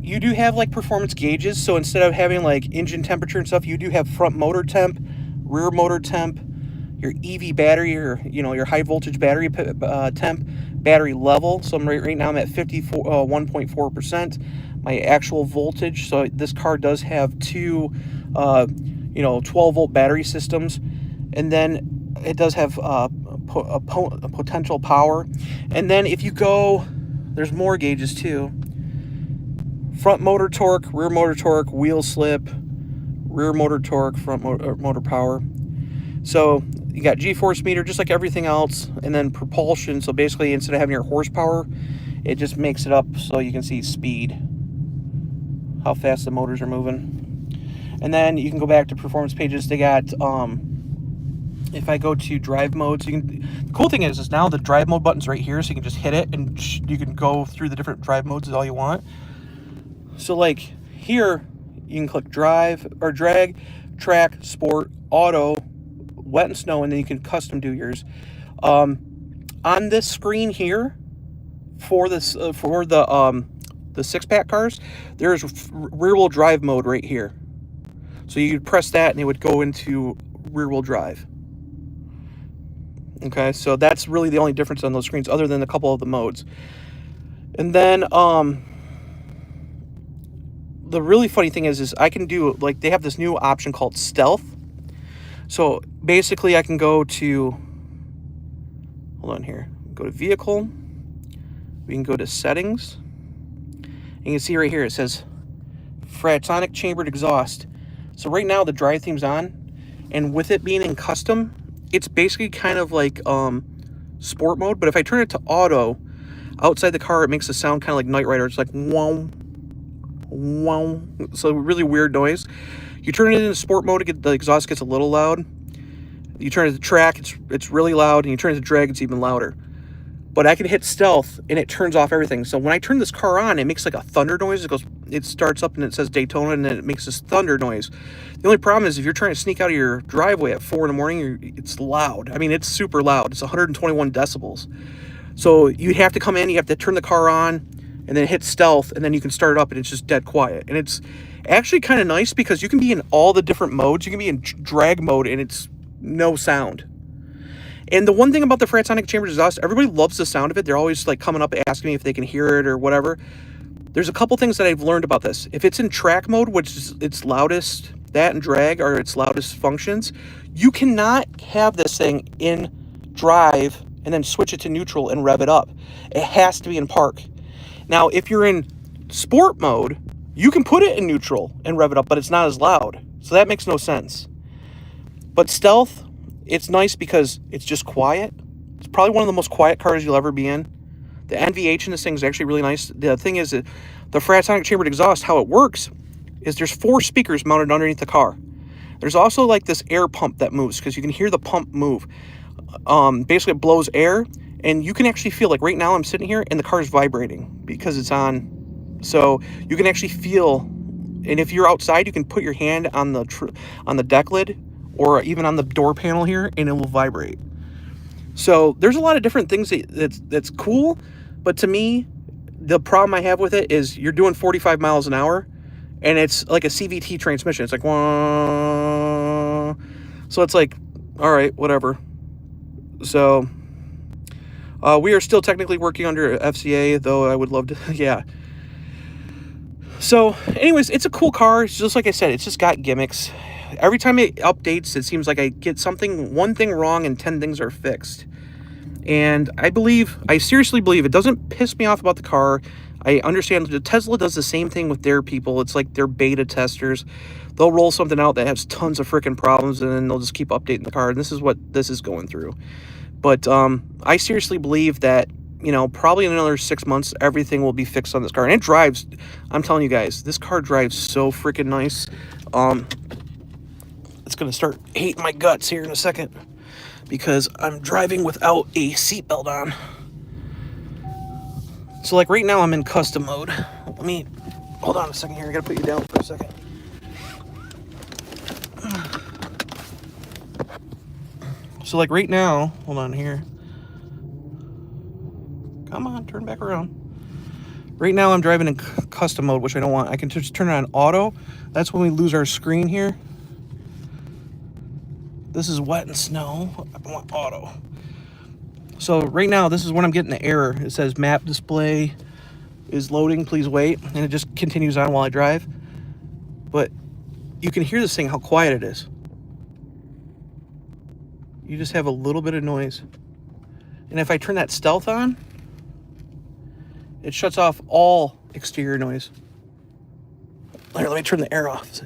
You do have like performance gauges, so instead of having like engine temperature and stuff, you do have front motor temp, rear motor temp, your EV battery, or your high voltage battery temp, battery level. So right now I'm at 1.4%. My actual voltage. So this car does have two 12 volt battery systems, and then it does have a potential power. And then if you go, there's more gauges too. Front motor torque, rear motor torque, wheel slip, rear motor torque, front motor power. So you got G-force meter, just like everything else, and then propulsion. So basically, instead of having your horsepower, it just makes it up so you can see speed, how fast the motors are moving. And then you can go back to performance pages. They got, if I go to drive modes, the cool thing is now the drive mode button's right here, so you can just hit it and you can go through the different drive modes all you want. So like here, you can click drive or drag, track, sport, auto, wet and snow, and then you can custom do yours. On this screen here, for this for the 6-pack cars, there's rear-wheel drive mode right here. So you could press that and it would go into rear-wheel drive. Okay, so that's really the only difference on those screens, other than a couple of the modes. And then the really funny thing is I can do, like, they have this new option called stealth. So basically I can go to, hold on here, go to vehicle, we can go to settings, and you can see right here it says Fratonic chambered exhaust. So right now the drive theme's on, and with it being in custom, it's basically kind of like sport mode. But if I turn it to auto, outside the car it makes a sound kind of like Knight Rider. It's like wow, wow. So really weird noise. You turn it into sport mode, the exhaust gets a little loud. You turn it to track, it's really loud, and you turn it to drag, it's even louder. But I can hit stealth and it turns off everything. So when I turn this car on, it makes like a thunder noise. It starts up and it says Daytona, and then it makes this thunder noise. The only problem is if you're trying to sneak out of your driveway at 4 in the morning, it's loud. I mean, it's super loud. It's 121 decibels. So you have to come in, you have to turn the car on, and then hit stealth, and then you can start it up, and it's just dead quiet. And it's actually kind of nice because you can be in all the different modes. You can be in drag mode, and it's no sound. And the one thing about the Fratonic chambered exhaust, everybody loves the sound of it. They're always like coming up asking me if they can hear it or whatever. There's a couple things that I've learned about this. If it's in track mode, which is its loudest, that and drag are its loudest functions, you cannot have this thing in drive and then switch it to neutral and rev it up. It has to be in park. Now, if you're in sport mode, you can put it in neutral and rev it up, but it's not as loud. So that makes no sense. But stealth, it's nice because it's just quiet. It's probably one of the most quiet cars you'll ever be in. The NVH in this thing is actually really nice. The thing is that the Fratonic chambered exhaust, how it works is there's 4 speakers mounted underneath the car. There's also like this air pump that moves because you can hear the pump move. Basically it blows air, and you can actually feel, like right now I'm sitting here and the car is vibrating because it's on. So you can actually feel, and if you're outside, you can put your hand on the deck lid or even on the door panel here, and it will vibrate. So there's a lot of different things that's cool, but to me, the problem I have with it is you're doing 45 miles an hour, and it's like a CVT transmission. It's like, wah. So it's like, all right, whatever. So we are still technically working under FCA, though I would love to, yeah. So anyways, it's a cool car. It's just like I said, it's just got gimmicks. Every time it updates, it seems like I get one thing wrong and 10 things are fixed. And I seriously believe, it doesn't piss me off about the car. I understand that Tesla does the same thing with their people. It's like they're beta testers. They'll roll something out that has tons of freaking problems, and then they'll just keep updating the car. And this is what this is going through. But I seriously believe that, probably in another 6 months, everything will be fixed on this car. And it drives, I'm telling you guys, this car drives so freaking nice. It's going to start hating my guts here in a second. because I'm driving without a seatbelt on. So like right now I'm in custom mode. Let me, hold on a second here. I gotta put you down for a second. So like right now, hold on here. Come on, turn back around. Right now I'm driving in custom mode, which I don't want. I can just turn it on auto. That's when we lose our screen here. This is wet and snow. I want auto. So right now, this is when I'm getting the error. It says map display is loading, please wait. And it just continues on while I drive. But you can hear this thing, how quiet it is. You just have a little bit of noise. And if I turn that stealth on, it shuts off all exterior noise. Here, let me turn the air off.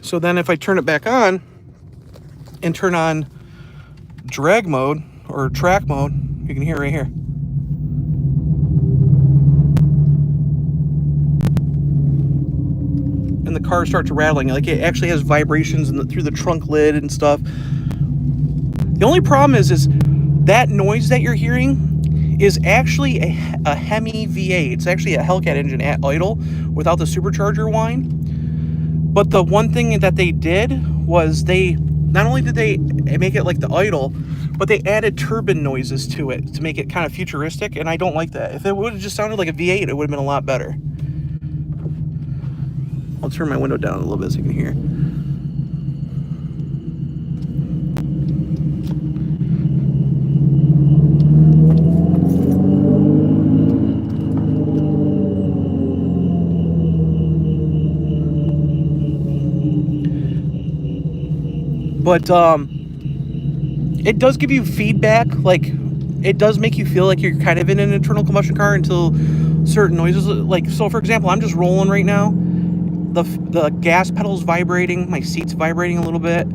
So then if I turn it back on and turn on drag mode or track mode, you can hear it right here. And the car starts rattling. Like it actually has vibrations through the trunk lid and stuff. The only problem is that noise that you're hearing is actually a Hemi V8. It's actually a Hellcat engine at idle without the supercharger whine. But the one thing that they did was they, not only did they make it like the idle, but they added turbine noises to it to make it kind of futuristic, and I don't like that. If it would have just sounded like a V8, it would have been a lot better. I'll turn my window down a little bit so you can hear. But it does give you feedback. Like it does make you feel like you're kind of in an internal combustion car until certain noises. Like, so for example, I'm just rolling right now. The gas pedal's vibrating, my seat's vibrating a little bit,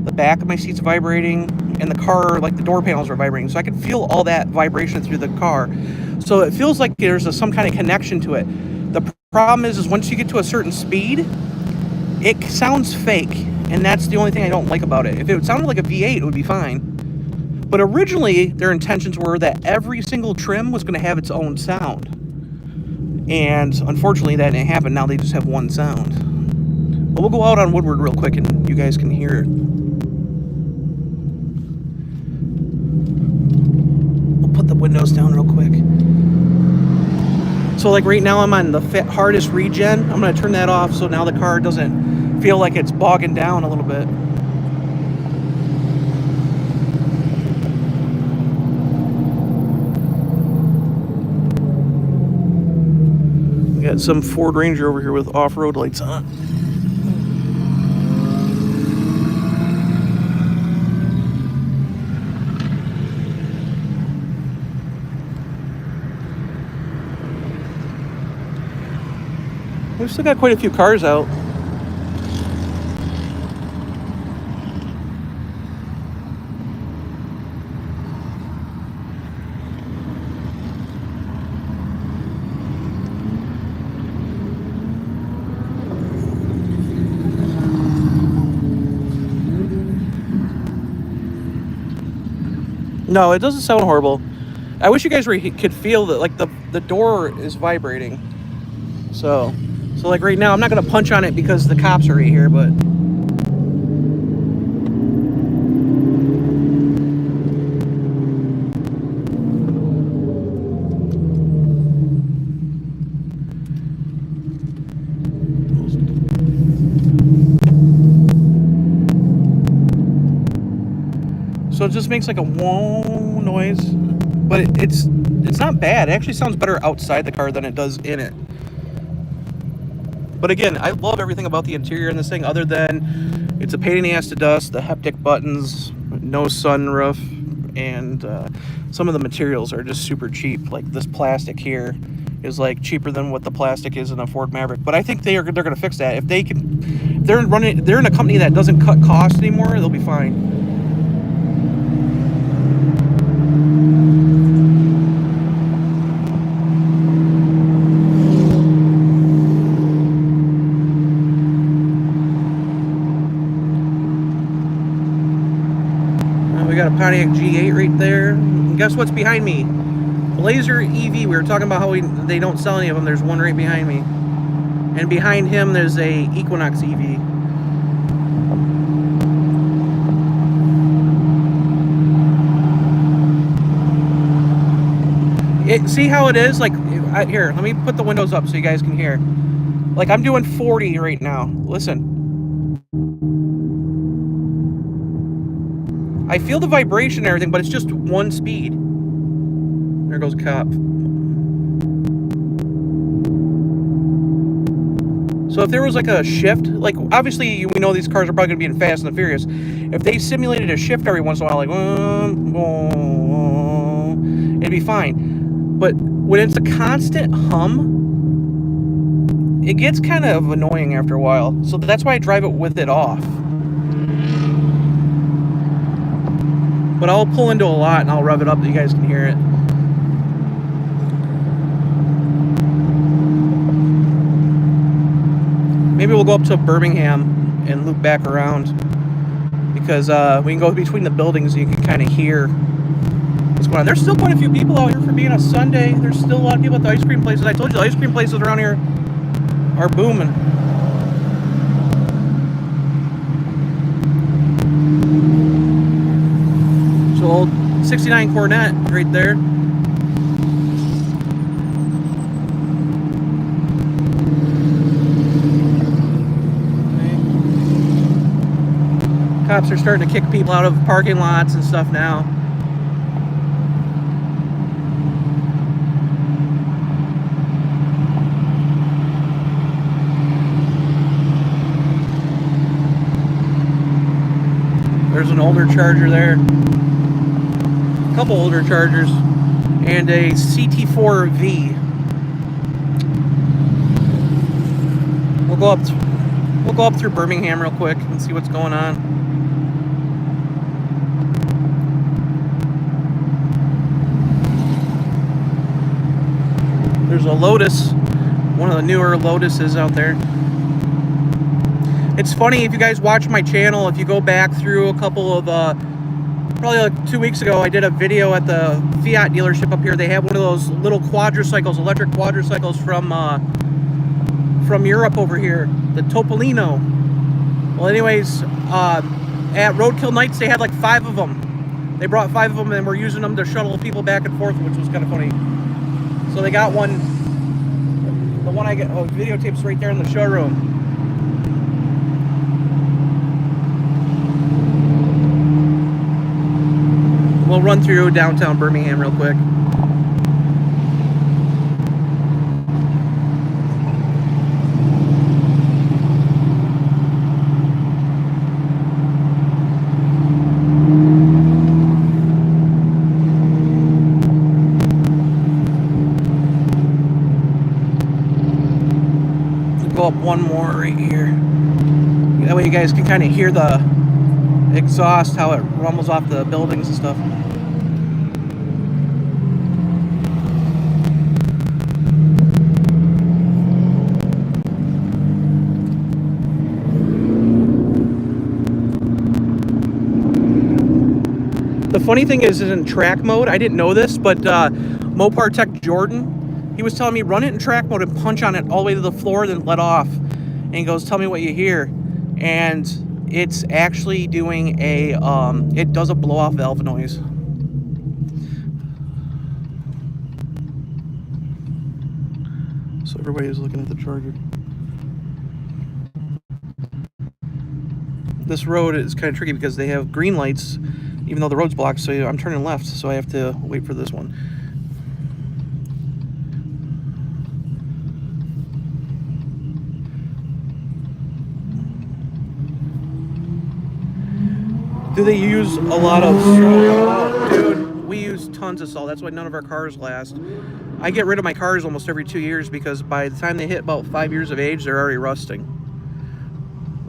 the back of my seat's vibrating, and the car, like the door panels are vibrating. So I can feel all that vibration through the car. So it feels like there's some kind of connection to it. The problem is once you get to a certain speed, it sounds fake. And that's the only thing I don't like about it. If it sounded like a V8, it would be fine. But originally, their intentions were that every single trim was going to have its own sound. And unfortunately, that didn't happen. Now they just have one sound. But we'll go out on Woodward real quick and you guys can hear it. We'll put the windows down real quick. So like right now I'm on the hardest regen. I'm going to turn that off so now the car doesn't feel like it's bogging down a little bit. We got some Ford Ranger over here with off-road lights on. We've still got quite a few cars out. No, it doesn't sound horrible. I wish you guys could feel that, like the door is vibrating. So like right now, I'm not gonna punch on it because the cops are right here, but. So it just makes like a whoa noise, but it's not bad. It actually sounds better outside the car than it does in it. But again, I love everything about the interior in this thing other than it's a pain in the ass to dust, the haptic buttons, no sunroof, and some of the materials are just super cheap. Like this plastic here is like cheaper than what the plastic is in a Ford Maverick. But I think they're going to fix that. If they're in a company that doesn't cut costs anymore, they'll be fine. Pontiac G8 right there. And guess what's behind me? Blazer EV. We were talking about how they don't sell any of them. There's one right behind me. And behind him, there's a Equinox EV. See how it is? Like, here, let me put the windows up so you guys can hear. Like, I'm doing 40 right now. Listen. I feel the vibration and everything, but it's just one speed. There goes a cop. So if there was like a shift, like obviously we know these cars are probably going to be in Fast and the Furious. If they simulated a shift every once in a while, like, it'd be fine. But when it's a constant hum, it gets kind of annoying after a while. So that's why I drive it with it off. But I'll pull into a lot and I'll rev it up so you guys can hear it. Maybe we'll go up to Birmingham and loop back around, because we can go between the buildings and you can kind of hear what's going on. There's still quite a few people out here for being a Sunday. There's still a lot of people at the ice cream places. I told you the ice cream places around here are booming. So old 69 Corvette right there. Cops are starting to kick people out of parking lots and stuff now. There's an older Charger there. A couple older Chargers. And a CT4V. We'll go up through Birmingham real quick and see what's going on. There's a Lotus, one of the newer Lotuses out there. It's funny, if you guys watch my channel, if you go back through a couple of, probably like 2 weeks ago, I did a video at the Fiat dealership up here. They have one of those little quadricycles, electric quadricycles from Europe over here, the Topolino. Well, anyways, at Roadkill Nights, they had like 5 of them. They brought 5 of them and were using them to shuttle people back and forth, which was kind of funny. So they got one, the one I get, videotapes right there in the showroom. We'll run through downtown Birmingham real quick. Go up one more right here. That way you guys can kind of hear the exhaust, how it rumbles off the buildings and stuff. The funny thing is in track mode, I didn't know this, but Mopar Tech Jordan, he was telling me run it in track mode and punch on it all the way to the floor, then let off. And he goes, tell me what you hear. And it's actually doing a, it does a blow off valve noise. So everybody is looking at the Charger. This road is kind of tricky because they have green lights, even though the road's blocked, so I'm turning left, so I have to wait for this one. Do they use a lot of salt? Oh, dude, we use tons of salt. That's why none of our cars last. I get rid of my cars almost every 2 years because by the time they hit about 5 years of age, they're already rusting.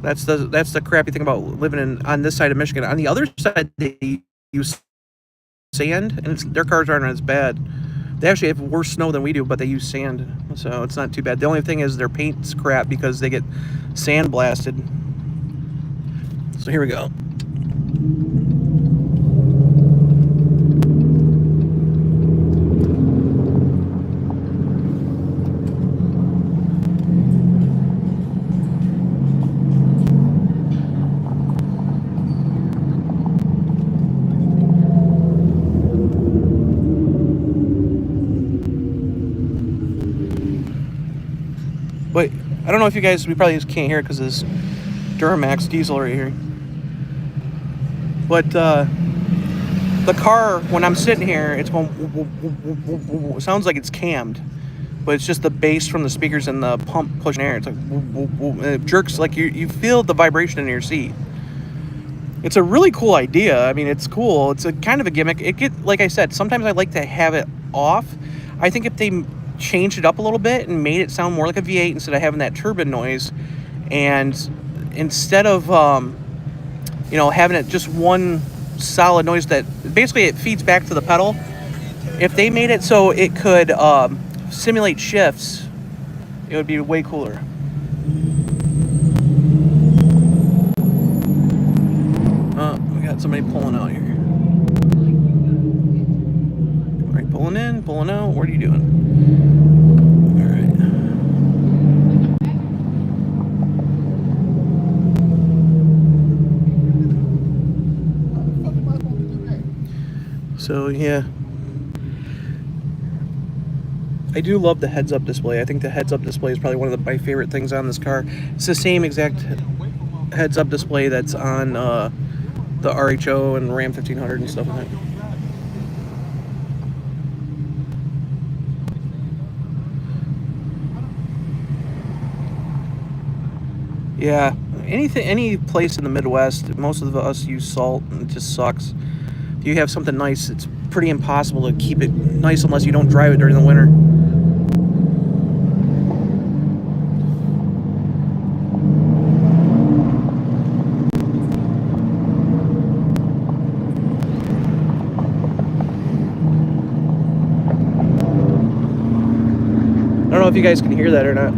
That's the crappy thing about living on this side of Michigan. On the other side, they use sand, and their cars aren't as bad. They actually have worse snow than we do, but they use sand, so it's not too bad. The only thing is their paint's crap because they get sand blasted. So here we go. But I don't know if you guys, we probably just can't hear it because this Duramax diesel right here. But the car, when I'm sitting here, it's going, it sounds like it's cammed. But it's just the bass from the speakers and the pump pushing air. It's like, and it jerks, like you feel the vibration in your seat. It's a really cool idea. I mean, it's cool. It's a kind of a gimmick. Like I said, sometimes I like to have it off. I think if they changed it up a little bit and made it sound more like a V8 instead of having that turbine noise, and instead of having it just one solid noise that basically it feeds back to the pedal, if they made it so it could simulate shifts, it would be way cooler. We got somebody pulling out here. All right, pulling in, pulling out. What are you doing? All right. So yeah, I do love the heads-up display. I think the heads-up display is probably one of my favorite things on this car. It's the same exact heads-up display that's on the RHO and Ram 1500 and stuff like that. Yeah, any place in the Midwest, most of us use salt, and it just sucks. If you have something nice, it's pretty impossible to keep it nice unless you don't drive it during the winter. I don't know if you guys can hear that or not.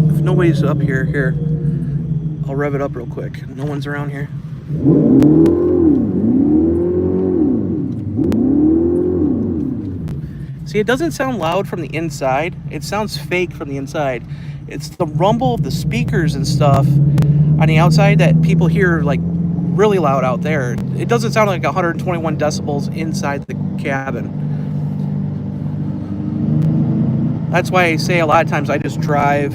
If nobody's up here, I'll rev it up real quick. No one's around here. See, it doesn't sound loud from the inside. It sounds fake from the inside. It's the rumble of the speakers and stuff on the outside that people hear like really loud out there. It doesn't sound like 121 decibels inside the cabin. That's why I say a lot of times I just drive.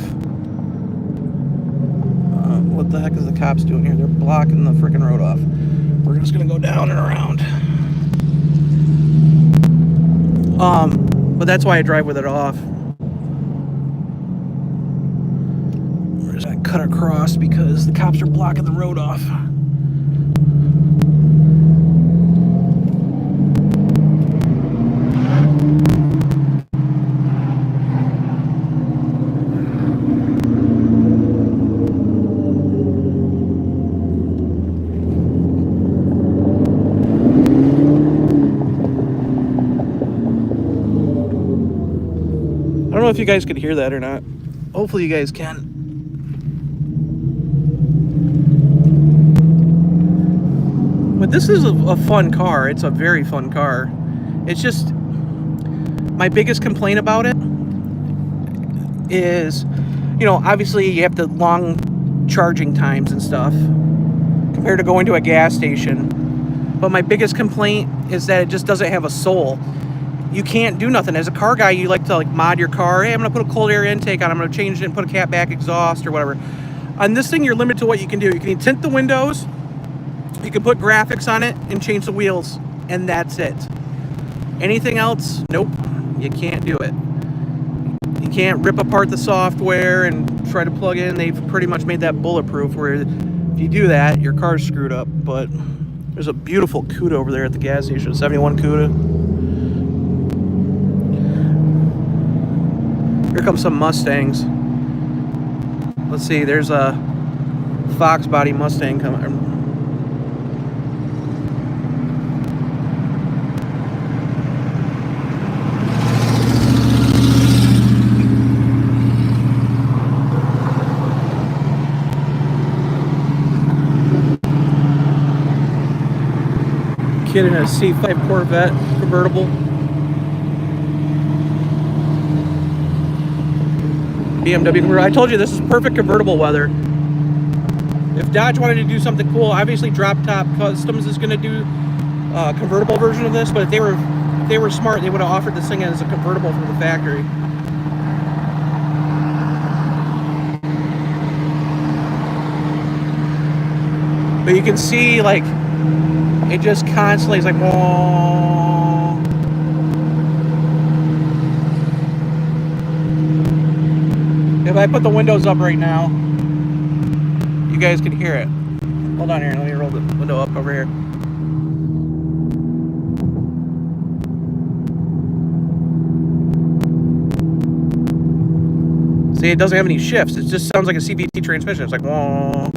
What the heck is the cops doing here? They're blocking the freaking road off. We're just gonna go down and around. But that's why I drive with it off. We're just gonna cut across because the cops are blocking the road off. I don't know if you guys could hear that or not. Hopefully you guys can. But this is a fun car. It's a very fun car. It's just, my biggest complaint about it is, obviously you have the long charging times and stuff compared to going to a gas station. But my biggest complaint is that it just doesn't have a soul. You can't do nothing. As a car guy, you like to mod your car. Hey, I'm gonna put a cold air intake on. I'm gonna change it and put a cat back exhaust or whatever. On this thing, you're limited to what you can do. You can tint the windows, you can put graphics on it and change the wheels, and that's it. Anything else? Nope, you can't do it. You can't rip apart the software and try to plug in. They've pretty much made that bulletproof where if you do that, your car's screwed up. But there's a beautiful CUDA over there at the gas station, 71 CUDA. Here comes some Mustangs. Let's see, there's a Fox body Mustang coming. Kid in a C5 Corvette convertible. BMW convertible. I told you this is perfect convertible weather. If Dodge wanted to do something cool, obviously Drop Top Customs is going to do a convertible version of this, but if they were smart, they would have offered this thing as a convertible from the factory. But you can see, like, it just constantly is like, whoa. If I put the windows up right now, you guys can hear it. Hold on here, let me roll the window up over here. See, it doesn't have any shifts. It just sounds like a CVT transmission. It's like, whoa.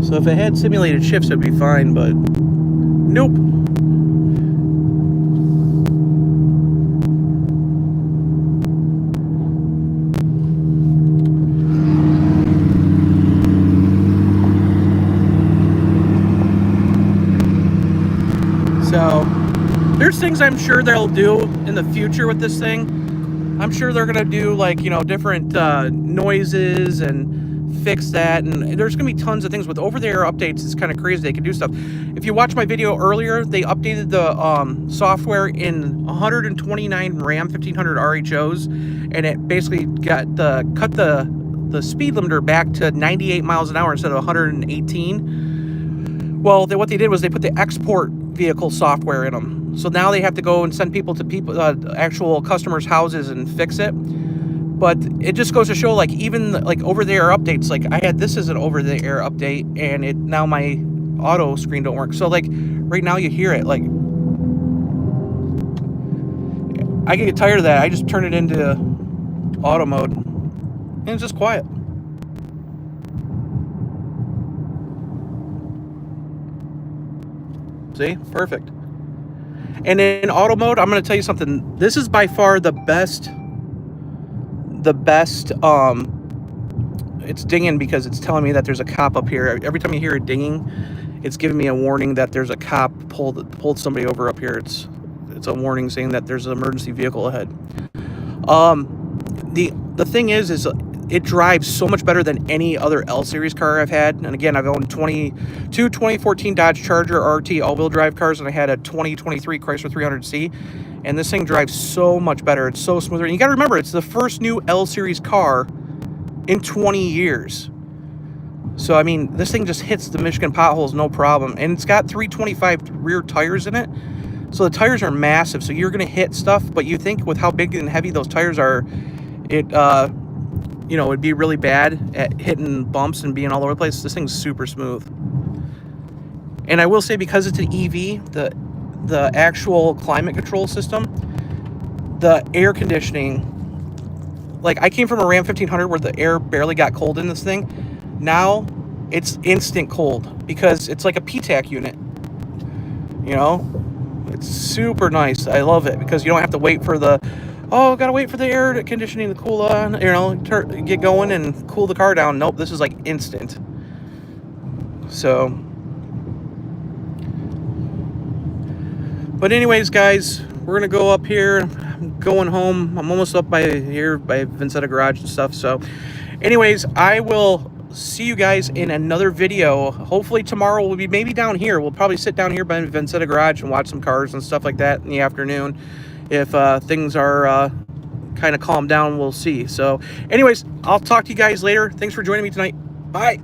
So if it had simulated shifts, it'd be fine, but nope. So there's things I'm sure they'll do in the future with this thing. I'm sure they're gonna do, like, you know, different noises and fix that, and there's gonna be tons of things with over-the-air updates. It's kind of crazy they can do stuff. If you watch my video earlier, they updated the software in 129 RAM 1500 RHOs, and it basically got cut the speed limiter back to 98 miles an hour instead of 118. Well, what they did was they put the export vehicle software in them, so now they have to go and send people to actual customers' houses and fix it. But it just goes to show, like, even like over-the-air updates, like I had this as an over-the-air update, and now my auto screen don't work. So like right now you hear it, like I get tired of that. I just turn it into auto mode, and it's just quiet. See, perfect. And in auto mode, I'm going to tell you something. This is by far the best. It's dinging because it's telling me that there's a cop up here. Every time you hear it dinging, it's giving me a warning that there's a cop pulled somebody over up here. It's a warning saying that there's an emergency vehicle ahead. The thing is it drives so much better than any other L-Series car I've had. And again, I've owned 2014 Dodge Charger RT all-wheel drive cars, and I had a 2023 Chrysler 300C. And this thing drives so much better. It's so smoother. And you got to remember, it's the first new L-Series car in 20 years. So, I mean, this thing just hits the Michigan potholes no problem. And it's got 325 rear tires in it. So the tires are massive. So you're going to hit stuff. But you think with how big and heavy those tires are, it'd be really bad at hitting bumps and being all over the place. This thing's super smooth. And I will say, because it's an EV, the actual climate control system, the air conditioning, like I came from a Ram 1500 where the air barely got cold in this thing. Now it's instant cold because it's like a PTAC unit. You know, it's super nice. I love it because you don't have to wait for gotta wait for the air conditioning to cool on, get going and cool the car down. Nope, this is like instant. So, but anyways, guys, we're gonna go up here. I'm going home. I'm almost up by Vincetta Garage and stuff. So anyways, I will see you guys in another video. Hopefully tomorrow we'll be maybe down here. We'll probably sit down here by Vincetta Garage and watch some cars and stuff like that in the afternoon. If things are kind of calmed down, we'll see. So anyways, I'll talk to you guys later. Thanks for joining me tonight. Bye.